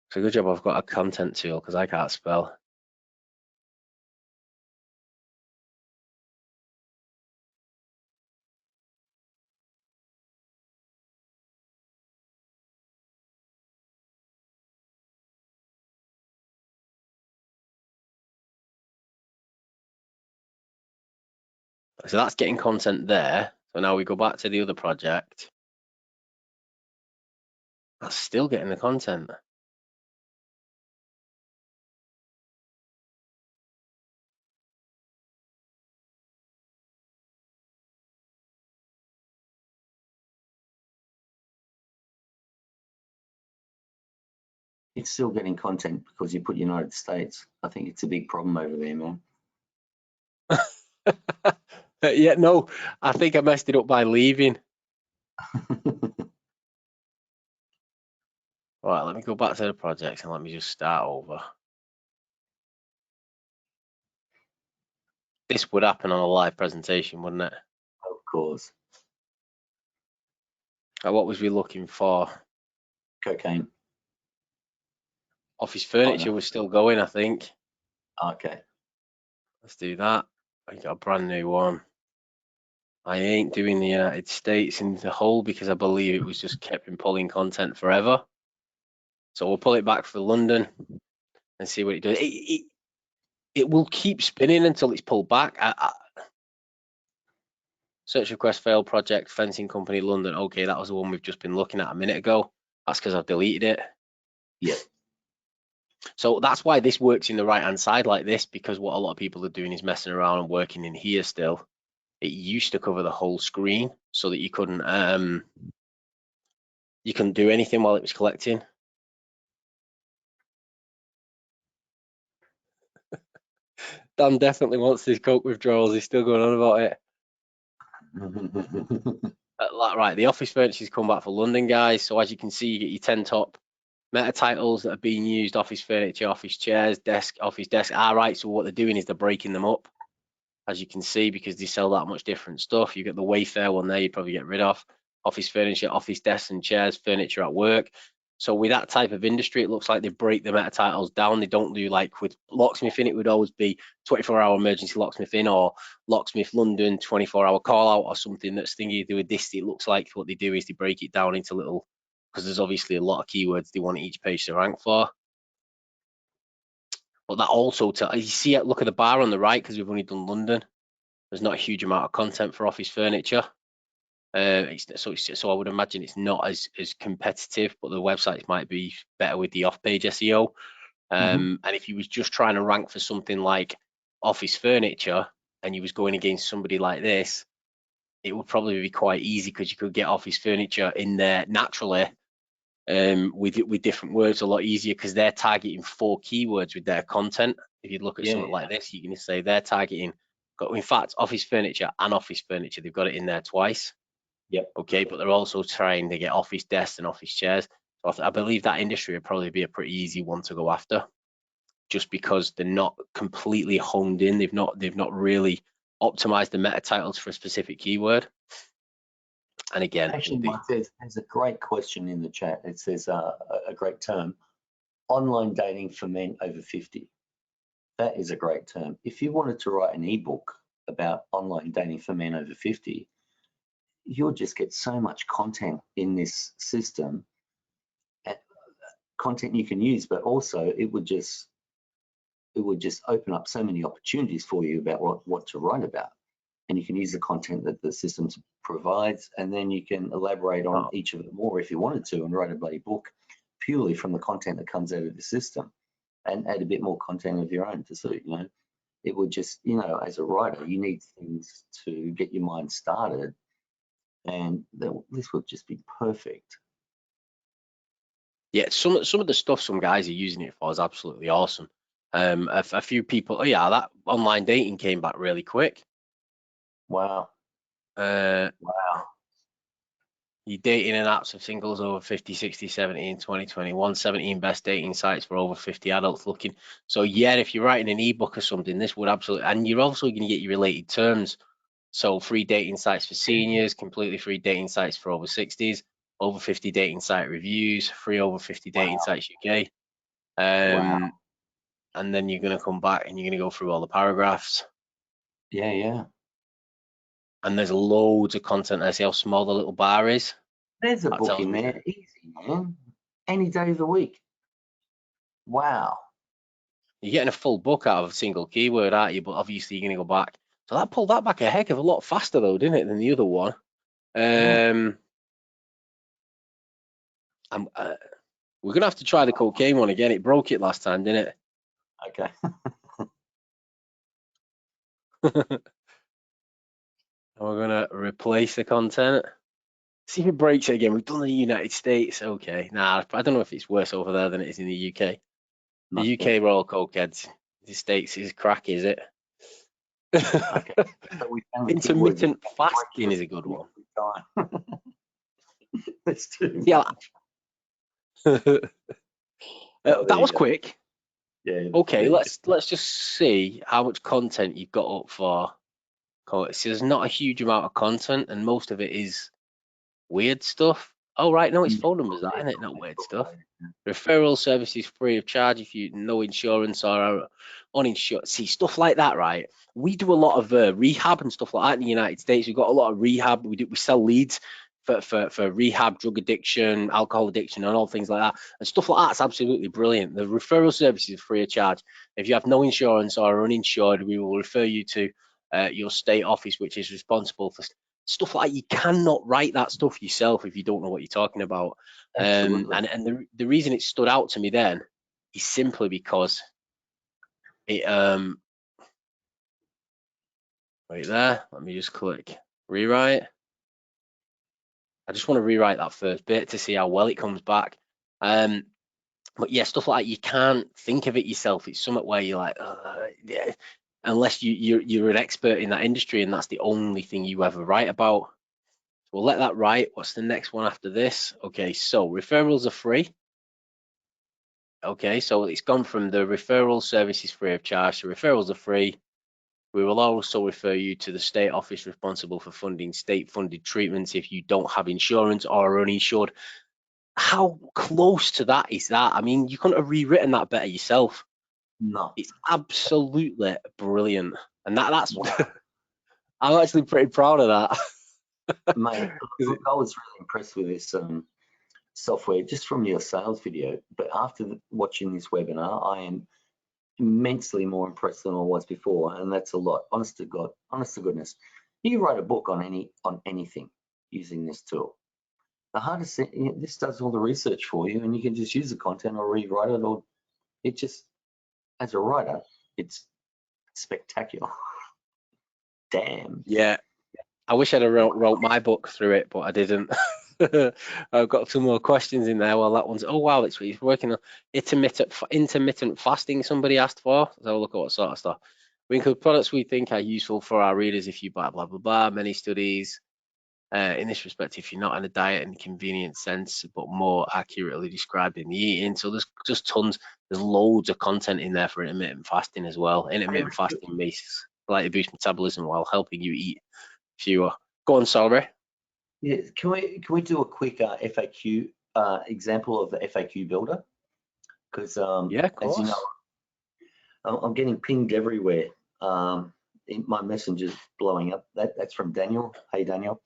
It's a good job I've got a content tool because I can't spell. So that's getting content there. So now we go back to the other project. That's still getting the content. It's still getting content because you put United States. I think it's a big problem over there, man. Yeah, no, I think I messed it up by leaving. Right, let me go back to the project and let me just start over. This would happen on a live presentation, wouldn't it? Of course. What was we looking for? Cocaine. Office furniture was still going, I think. Okay. Let's do that. I got a brand new one. I ain't doing the United States in the whole because I believe it was just kept in pulling content forever. So we'll pull it back for London and see what it does. It will keep spinning until it's pulled back. Search request failed project, fencing company, London. Okay, that was the one we've just been looking at a minute ago. That's because I've deleted it. Yeah. So that's why this works in the right-hand side like this, because what a lot of people are doing is messing around and working in here still. It used to cover the whole screen so that you couldn't do anything while it was collecting. Dan definitely wants his coke withdrawals. He's still going on about it. Right, the office furniture's come back for London, guys. So as you can see, you get your 10 top meta titles that are being used: office furniture, office chairs, desk, office desk. All right, so what they're doing is they're breaking them up. as you can see, because they sell that much different stuff. You get the Wayfair one there, you'd probably get rid of. Office furniture, office desks and chairs, furniture at work. So with that type of industry, it looks like they break the meta titles down. They don't do like with locksmithing, it would always be 24-hour emergency locksmithing or locksmith London 24-hour call out or something that's thingy to do with this. It looks like what they do is they break it down into little, because there's obviously a lot of keywords they want each page to rank for. But that also, you see, look at the bar on the right, because we've only done London. There's not a huge amount of content for office furniture. So I would imagine it's not as competitive, but the websites might be better with the off-page SEO. And if you was just trying to rank for something like office furniture and you was going against somebody like this, it would probably be quite easy, because you could get office furniture in there naturally with different words a lot easier, because they're targeting 4 keywords with their content. If you look at something like this, you can say they're targeting, in fact, office furniture and office furniture, they've got it in there twice. Yep. Okay, but they're also trying to get office desks and office chairs. So I believe that industry would probably be a pretty easy one to go after, just because they're not completely honed in. They've not really optimized the meta titles for a specific keyword. And again, actually, Mike, there's a great question in the chat. It says a great term: online dating for men over 50. That is a great term. If you wanted to write an ebook about online dating for men over 50, you'll just get so much content in this system, content you can use, but also it would just open up so many opportunities for you about what to write about. And you can use the content that the system provides, and then you can elaborate on each of them more if you wanted to, and write a bloody book purely from the content that comes out of the system, and add a bit more content of your own to suit, it would just, as a writer, you need things to get your mind started, and this would just be perfect. Yeah, some of the stuff some guys are using it for is absolutely awesome. A few people, that online dating came back really quick. Wow. Wow. You're dating in apps of singles over 50, 60, 70 in 2021, 17 best dating sites for over 50 adults looking. So yeah, if you're writing an ebook or something, this would absolutely, and you're also going to get your related terms. So free dating sites for seniors, completely free dating sites for over 60s, over 50 dating site reviews, free over 50 dating sites UK. Wow. And then you're going to come back and you're going to go through all the paragraphs. Yeah. And there's loads of content. I see how small the little bar is. There's a book in there, easy, man. Any day of the week. Wow. You're getting a full book out of a single keyword, aren't you? But obviously you're going to go back. So that pulled that back a heck of a lot faster, though, didn't it, than the other one? We're going to have to try the cocaine one again. It broke it last time, didn't it? Okay. We're going to replace the content. See if it breaks it again. We've done the United States. Okay. Nah, I don't know if it's worse over there than it is in the UK. The UK Royal Cokeheads. The States is crack, is it? Okay. So intermittent fasting is a good one. That's too much. That was quick. Yeah. Okay, let's just see how much content you've got up for. So there's not a huge amount of content, and most of it is weird stuff. Oh right, no, it's phone numbers, that isn't it? Not weird stuff. Referral services free of charge if you no insurance or uninsured. See, stuff like that, right? We do a lot of rehab and stuff like that in the United States. We've got a lot of rehab. We sell leads for rehab, drug addiction, alcohol addiction, and all things like that. And stuff like that's absolutely brilliant. The referral service is free of charge. If you have no insurance or are uninsured, we will refer you to your state office, which is responsible for stuff like that. You cannot write that stuff yourself if you don't know what you're talking about. And the reason it stood out to me then is simply because it right there, let me just click rewrite. I just want to rewrite that first bit to see how well it comes back. But yeah, stuff like that, you can't think of it yourself. It's something where you're like, yeah, unless you're an expert in that industry and that's the only thing you ever write about. We'll let that write. What's the next one after this? Okay, so referrals are free. Okay, so it's gone from the referral service is free of charge to referrals are free. We will also refer you to the state office responsible for funding state-funded treatments if you don't have insurance or are uninsured. How close to that is that? I mean, you couldn't have rewritten that better yourself. No. It's absolutely brilliant, and that's Wow. I'm actually pretty proud of that. Mate, look, I was really impressed with this software just from your sales video, but after watching this webinar, I am immensely more impressed than I was before, and that's a lot. Honest to God, honest to goodness, you can write a book on anything using this tool. The hardest thing, this does all the research for you, and you can just use the content or rewrite it, or it just, as a writer, it's spectacular. Damn. Yeah, I wish I'd have wrote my book through it, but I didn't. I've got some more questions in there. Well, that one's, oh wow, it's working on intermittent fasting. Somebody asked for. Let's have a look at what sort of stuff. We include products we think are useful for our readers if you buy blah blah blah. Many studies in this respect, if you're not on a diet in a convenient sense, but more accurately described in the eating. So there's just tons. There's loads of content in there for intermittent fasting as well. Intermittent fasting may slightly boost metabolism while helping you eat fewer. Go on, Salary. Yeah, can we do a quick FAQ example of the FAQ builder? Because Yeah, of as you know, course. I'm getting pinged everywhere. In my messenger's blowing up. That's from Daniel. Hey, Daniel.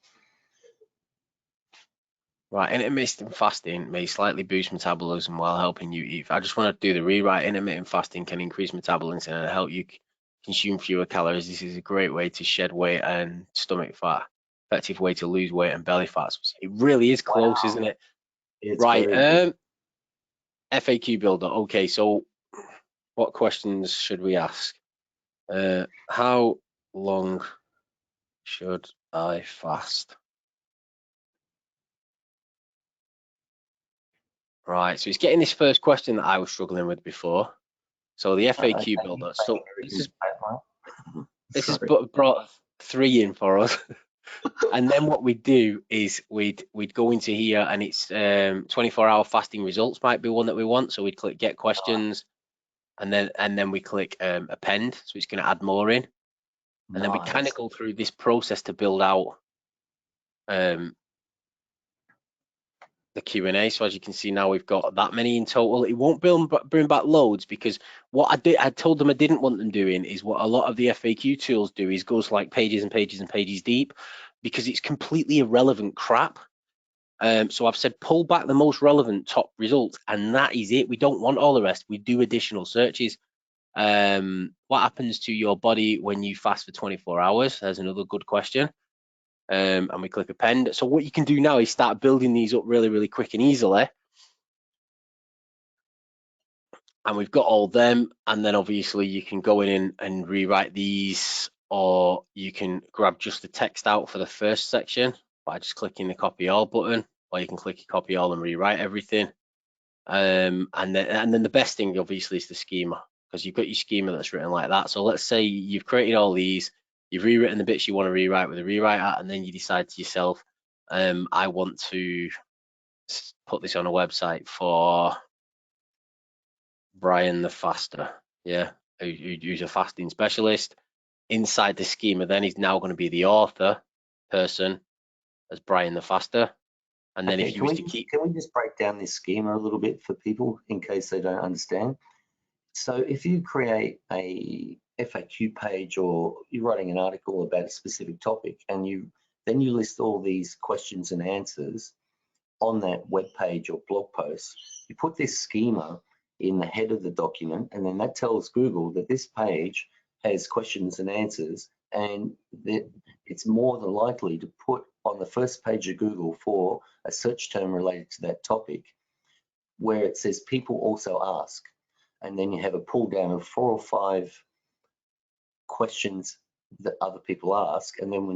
Right, intermittent fasting may slightly boost metabolism while helping you eat. I just want to do the rewrite. Intermittent fasting can increase metabolism and help you consume fewer calories. This is a great way to shed weight and stomach fat. Effective way to lose weight and belly fat. It really is close, Wow. isn't it? It's Right. very FAQ builder. Okay, so what questions should we ask? How long should I fast? Right, so he's getting this first question that I was struggling with before. So the FAQ builder. So this has brought 3 in for us. And then what we do is we'd go into here, and it's 24-hour fasting results might be one that we want. So we'd click get questions, and then we click append. So it's going to add more in, and then we kind of go through this process to build out the Q&A. So as you can see now, we've got that many in total. It won't bring back loads, because what I told them I didn't want them doing is what a lot of the FAQ tools do, is goes like pages and pages and pages deep, because it's completely irrelevant crap. So I've said pull back the most relevant top results, and that is it. We don't want all the rest. We do additional searches. What happens to your body when you fast for 24 hours? There's another good question. And we click append. So what you can do now is start building these up really, really quick and easily. And we've got all them, and then obviously you can go in and rewrite these, or you can grab just the text out for the first section by just clicking the copy all button, or you can click copy all and rewrite everything. And then the best thing obviously is the schema, because you've got your schema that's written like that. So let's say you've created all these, you've rewritten the bits you want to rewrite with a rewriter, and then you decide to yourself, I want to put this on a website for Brian the Faster, yeah, who's a fasting specialist. Inside the schema, then he's now going to be the author person as Brian the Faster. And then if you wish to keep, can we just break down this schema a little bit for people in case they don't understand? So if you create a FAQ page, or you're writing an article about a specific topic, and then you list all these questions and answers on that web page or blog post, you put this schema in the head of the document, and then that tells Google that this page has questions and answers, and that it's more than likely to put on the first page of Google for a search term related to that topic, where it says people also ask, and then you have a pull down of 4 or 5 questions that other people ask, and then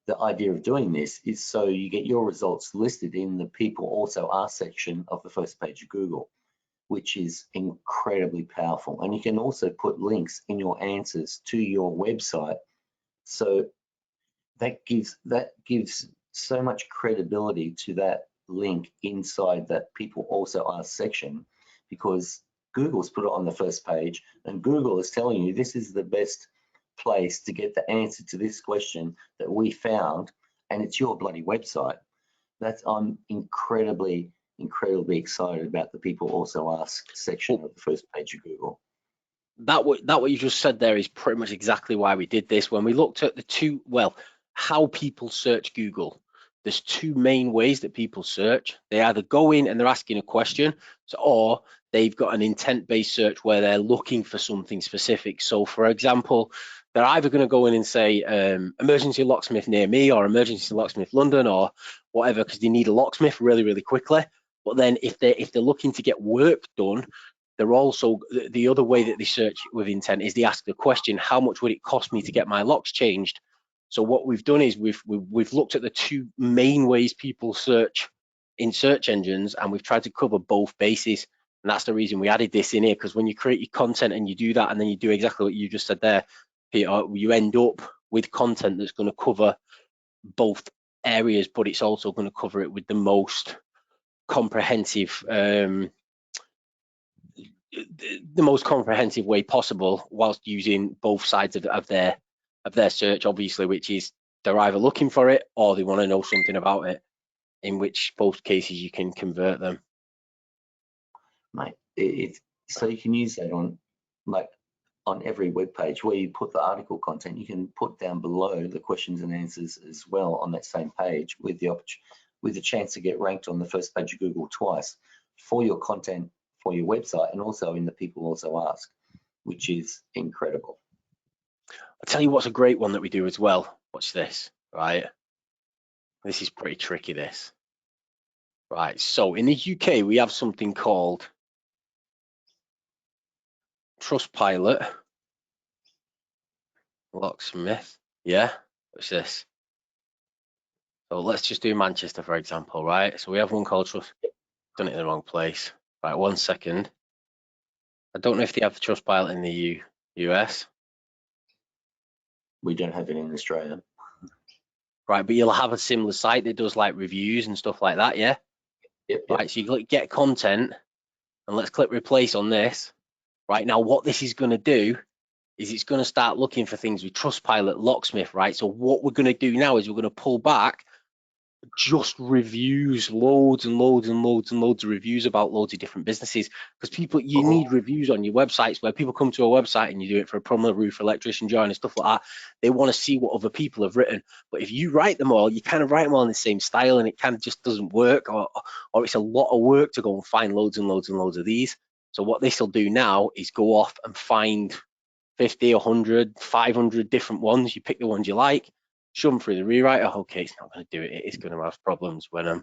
the idea of doing this is so you get your results listed in the people also ask section of the first page of Google, which is incredibly powerful. And you can also put links in your answers to your website. So that gives so much credibility to that link inside that people also ask section, because Google's put it on the first page, and Google is telling you this is the best place to get the answer to this question that we found, and it's your bloody website. I'm incredibly excited about the people also ask section of the first page of Google. That what you just said there is pretty much exactly why we did this. When we looked at how people search Google, there's two main ways that people search. They either go in and they're asking a question, or they've got an intent-based search where they're looking for something specific. So for example, they're either going to go in and say emergency locksmith near me, or emergency locksmith London, or whatever, because they need a locksmith really quickly. But then if they're looking to get work done, they're also, the other way that they search with intent is they ask the question, how much would it cost me to get my locks changed? So what we've done is we've looked at the two main ways people search in search engines, and we've tried to cover both bases. And that's the reason we added this in here, because when you create your content and you do that, and then you do exactly what you just said there, Peter, you end up with content that's going to cover both areas, but it's also going to cover it with the most comprehensive way possible, whilst using both sides of their search, obviously, which is they're either looking for it or they want to know something about it, in which both cases you can convert them. Mate, so you can use that on every web page where you put the article content. You can put down below the questions and answers as well on that same page, with the chance to get ranked on the first page of Google twice for your content, for your website, and also in the people also ask, which is incredible. I'll tell you what's a great one that we do as well. Watch this, right? This is pretty tricky, this. Right, so in the UK, we have something called Trustpilot Locksmith. Yeah, what's this? So let's just do Manchester, for example, right? So we have one called Trust. Done it in the wrong place. Right, 1 second. I don't know if they have Trustpilot in the US. We don't have it in Australia. Right, but you'll have a similar site that does like reviews and stuff like that, yeah? Yep. Right, so you click get content, and let's click replace on this. Right, now what this is going to do is it's going to start looking for things with Trustpilot Locksmith, right? So what we're going to do now is we're going to pull back just reviews, loads and loads of reviews about loads of different businesses, because you need reviews on your websites. Where people come to a website and you do it for a plumber, roof, electrician, joiner, stuff like that, they want to see what other people have written. But if you write them all, you kind of write them all in the same style, and it kind of just doesn't work, or it's a lot of work to go and find loads and loads of these. So what this will do now is go off and find 50, 100, 500 different ones. You pick the ones you like, shove them through the rewriter. Okay, it's not going to do it. It's going to have problems when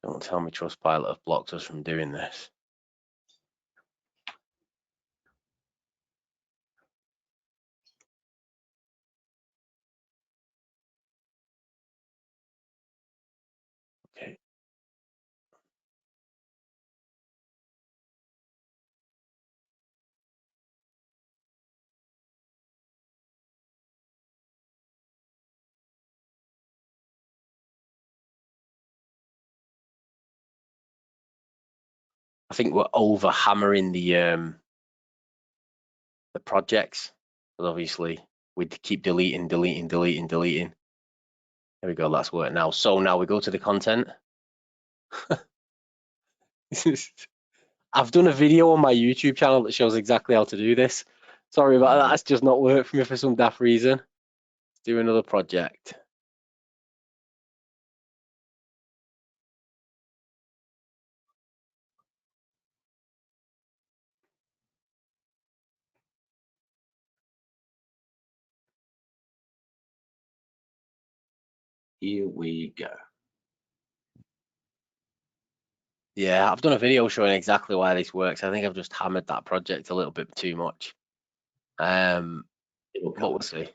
don't tell me Trustpilot have blocked us from doing this. Okay. I think we're over hammering the projects, but obviously we keep deleting. There we go, that's worked now. So now we go to the content. I've done a video on my YouTube channel that shows exactly how to do this. Sorry about that, that's just not worked for me for some daft reason. Let's do another project. Here we go. Yeah, I've done a video showing exactly why this works. I think I've just hammered that project a little bit too much. But we'll see.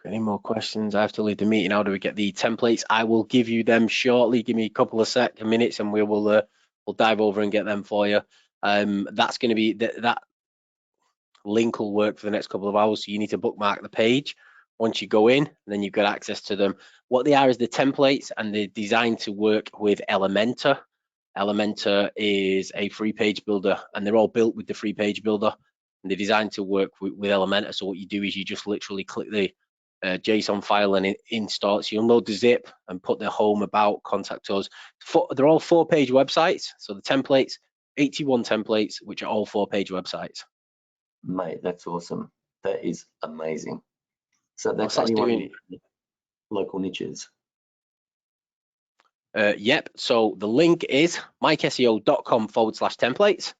Any more questions? I have to leave the meeting. How do we get the templates? I will give you them shortly. Give me a couple of minutes, and we'll dive over and get them for you. That's going to be that link will work for the next couple of hours. So you need to bookmark the page. once you go in, then you've got access to them. What they are is the templates, and they're designed to work with Elementor. Elementor is a free page builder, and they're all built with the free page builder, and they're designed to work with Elementor. So what you do is you just literally click the JSON file and it installs. You'll load the zip and put the home, about, contact us. They're all 4-page websites. So the templates, 81 templates, which are all 4-page websites. Mate, that's awesome. That is amazing. So that's What's only doing? one local niches. Yep. So the link is mikeseo.com/templates.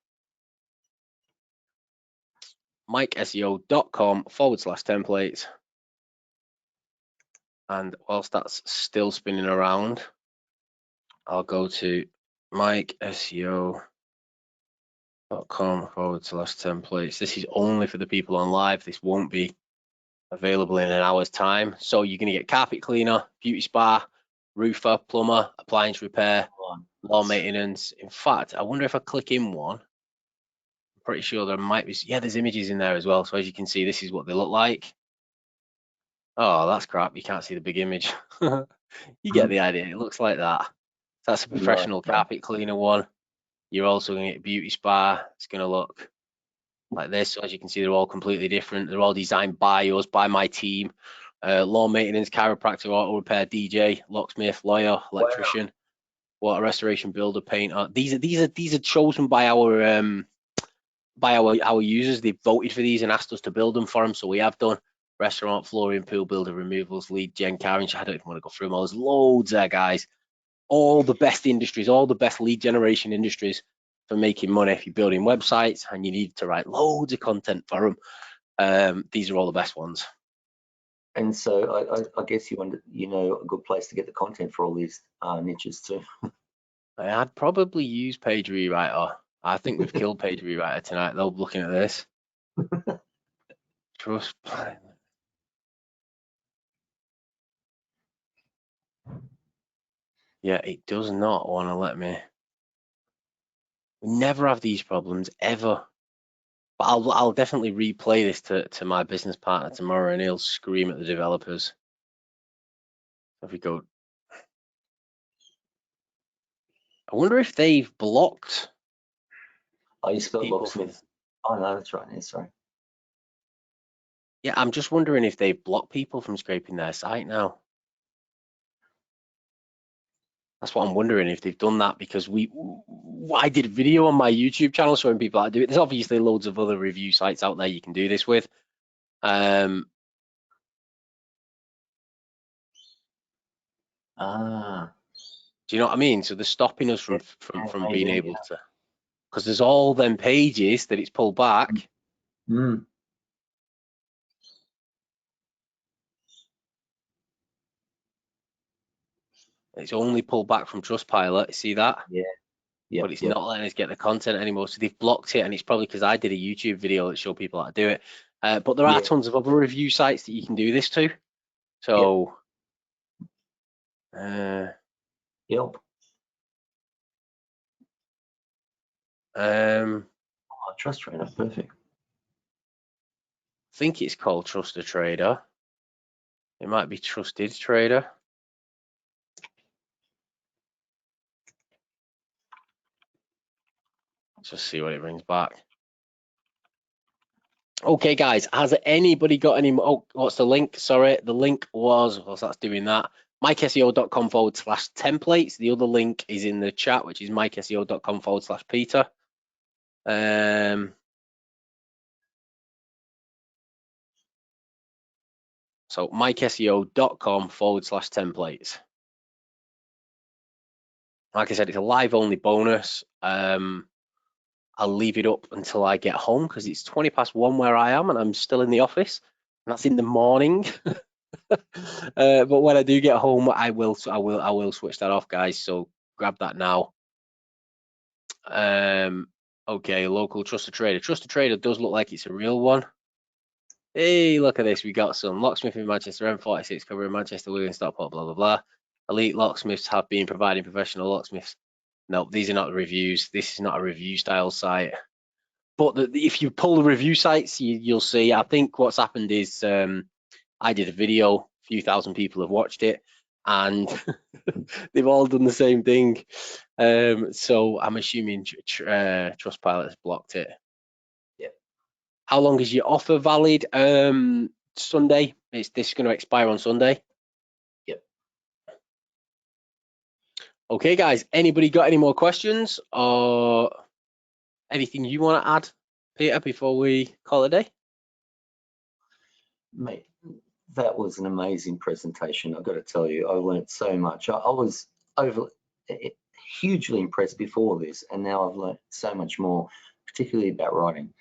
mikeseo.com/templates. And whilst that's still spinning around, I'll go to mikeseo.com/templates. This is only for the people on live. This won't be available in an hour's time. So you're going to get carpet cleaner, beauty spa, roofer, plumber, appliance repair, lawn maintenance. In fact, I wonder if I click in one, I'm pretty sure there might be, yeah, there's images in there as well. So as you can see, this is what they look like. Oh, that's crap. You can't see the big image. You get the idea. It looks like that. That's a professional carpet cleaner one. You're also going to get a beauty spa. It's going to look like this. So as you can see, they're all completely different. They're all designed by us, by my team. Lawn maintenance, chiropractor, auto repair, DJ, locksmith, lawyer, electrician, water restoration, builder, painter. These are chosen by our users. They voted for these and asked us to build them for them. So we have done restaurant, flooring, pool builder, removals, lead gen, car insurance. I don't even want to go through them all. There's loads there, guys. All the best industries, all the best lead generation industries for making money. If you're building websites and you need to write loads of content for them, these are all the best ones. And so I guess you know a good place to get the content for all these niches too. I'd probably use Page Rewriter. I think we've killed Page Rewriter tonight, though, looking at this. Trust. Yeah, it does not want to let me. We never have these problems, ever. But I'll definitely replay this to my business partner tomorrow, and he'll scream at the developers. If we go, I wonder if they've blocked. Oh, you spelled locksmith. Oh no, that's right. Yeah, sorry. Yeah, I'm just wondering if they've blocked people from scraping their site now. That's what I'm wondering, if they've done that, because I did a video on my YouTube channel showing people how to do it. There's obviously loads of other review sites out there you can do this with. Do you know what I mean? So they're stopping us from being able to, because there's all them pages that it's pulled back. It's only pulled back from Trustpilot. See that? Yeah. But it's not letting us get the content anymore. So they've blocked it, and it's probably because I did a YouTube video that showed people how to do it. But there are tons of other review sites that you can do this to. So, Trust Trader, perfect. I think it's called Trusted Trader. It might be Trusted Trader. Let's just see what it brings back. Okay, guys, has anybody got any more? Oh, what's the link? Sorry, the link was, well, that's doing that. mikeseo.com/templates. The other link is in the chat, which is mikeseo.com/Peter. So mikeseo.com/templates. Like I said, it's a live only bonus. I'll leave it up until I get home, because it's 1:20 where I am, and I'm still in the office, and that's in the morning. But when I do get home, I will switch that off, guys. So grab that now. Okay, local Trusted Trader. Trusted Trader does look like it's a real one. Hey, look at this. We got some locksmith in Manchester, M46 covering Manchester, Wigan, Stockport, blah blah blah. Elite locksmiths have been providing professional locksmiths. No, these are not the reviews. This is not a review style site. But if you pull the review sites, you'll see. I think what's happened is I did a video, a few thousand people have watched it, and they've all done the same thing. So I'm assuming Trustpilot has blocked it. Yep. How long is your offer valid? Sunday. This is going to expire on Sunday. Yep. Okay, guys. Anybody got any more questions or anything you want to add, Peter, before we call it a day? Mate, that was an amazing presentation. I've got to tell you, I learned so much. I was hugely impressed before this, and now I've learned so much more, particularly about writing.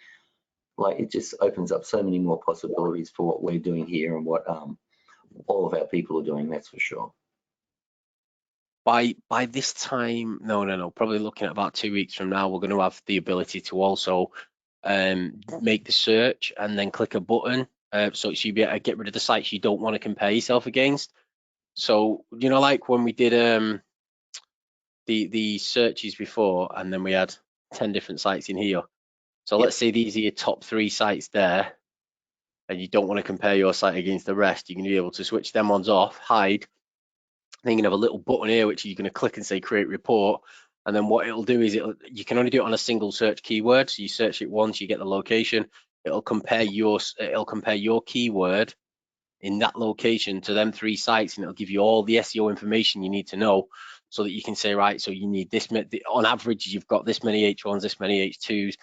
Like, it just opens up so many more possibilities for what we're doing here and what all of our people are doing, that's for sure. By this time, no, probably looking at about 2 weeks from now, we're going to have the ability to also make the search and then click a button, so you'll be able to get rid of the sites you don't want to compare yourself against. So, you know, like when we did the searches before, and then we had 10 different sites in here. So Yep. let's say these are your top 3 sites there, and you don't want to compare your site against the rest. You're going to be able to switch them ones off, hide. Then you can have a little button here which you're going to click and say create report, and then what it'll do is you can only do it on a single search keyword. So you search it once, you get the location. It'll compare your keyword in that location to them 3 sites, and it'll give you all the SEO information you need to know, so that you can say, right, so you need this, on average you've got this many H1s, this many H2s,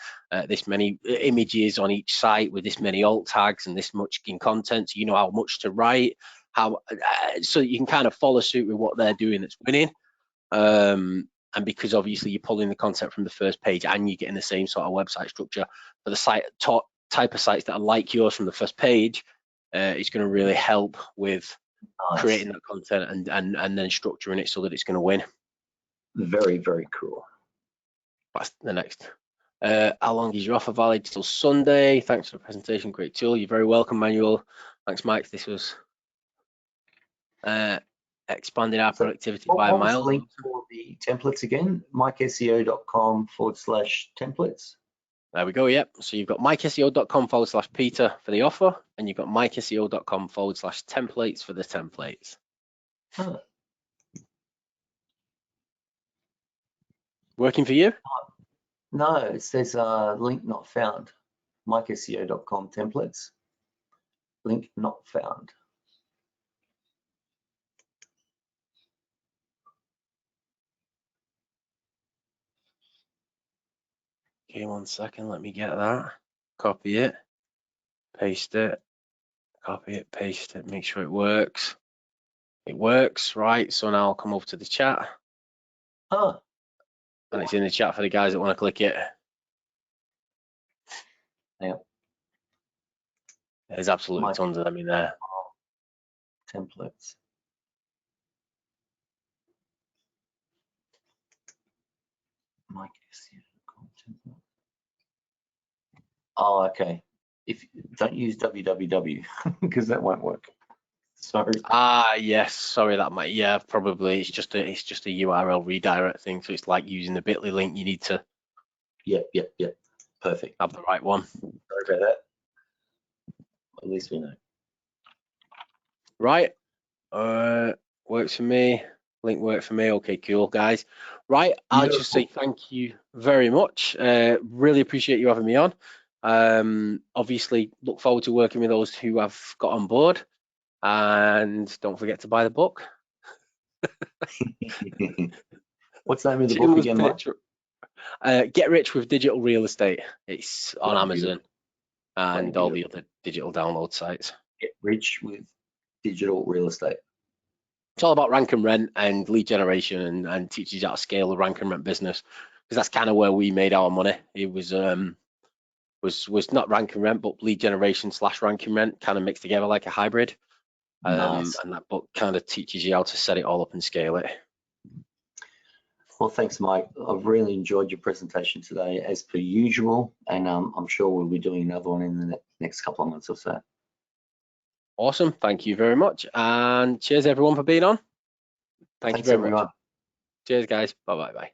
this many images on each site with this many alt tags and this much in content, so you know how much to write, so you can kind of follow suit with what they're doing that's winning. And because obviously you're pulling the content from the first page and you're getting the same sort of website structure for the type of sites that are like yours from the first page, it's going to really help with creating that content and then structuring it so that it's going to win. Very, very cool. That's the next. How long is your offer valid? Till Sunday. Thanks for the presentation. Great tool. You're very welcome, Manuel. Thanks, Mike. This was expanded our productivity by what was miles. the link for the templates again? mikeseo.com/templates. There we go. Yep. So you've got mikeseo.com/Peter for the offer, and you've got mikeseo.com/templates for the templates. Huh. Working for you? No, it says link not found. mikeseo.com templates. Link not found. Okay, 1 second. Let me get that. Copy it. Paste it. Copy it. Paste it. Make sure it works. It works, right? So now I'll come over to the chat. Oh. And it's in the chat for the guys that want to click it. Yeah. There's absolutely tons of them in there. Templates. template. Oh, okay. If don't use www because that won't work. Sorry. Yes. Sorry, that might. Yeah, probably. It's just a URL redirect thing. So it's like using the bit.ly link. You need to. Yep. Perfect. Have the right one. Sorry about that. At least we know. Right. Works for me. Link worked for me. Okay, cool, guys. Right. I'll just say thank you very much. Really appreciate you having me on. Obviously, look forward to working with those who have got on board. And don't forget to buy the book. What's the name of the book again, Mike? Get Rich with Digital Real Estate. It's on Amazon and all the other digital download sites. Get Rich with Digital Real Estate. It's all about rank and rent and lead generation, and teaches you how to scale the rank and rent business, because that's kind of where we made our money. It was not rank and rent, but lead generation / rank and rent kind of mixed together like a hybrid. Nice. And that book kind of teaches you how to set it all up and scale it. Well, thanks, Mike. I've really enjoyed your presentation today, as per usual, and I'm sure we'll be doing another one in the next couple of months or so. Awesome. Thank you very much. And cheers, everyone, for being on. Thanks you very much. Cheers, guys. Bye-bye.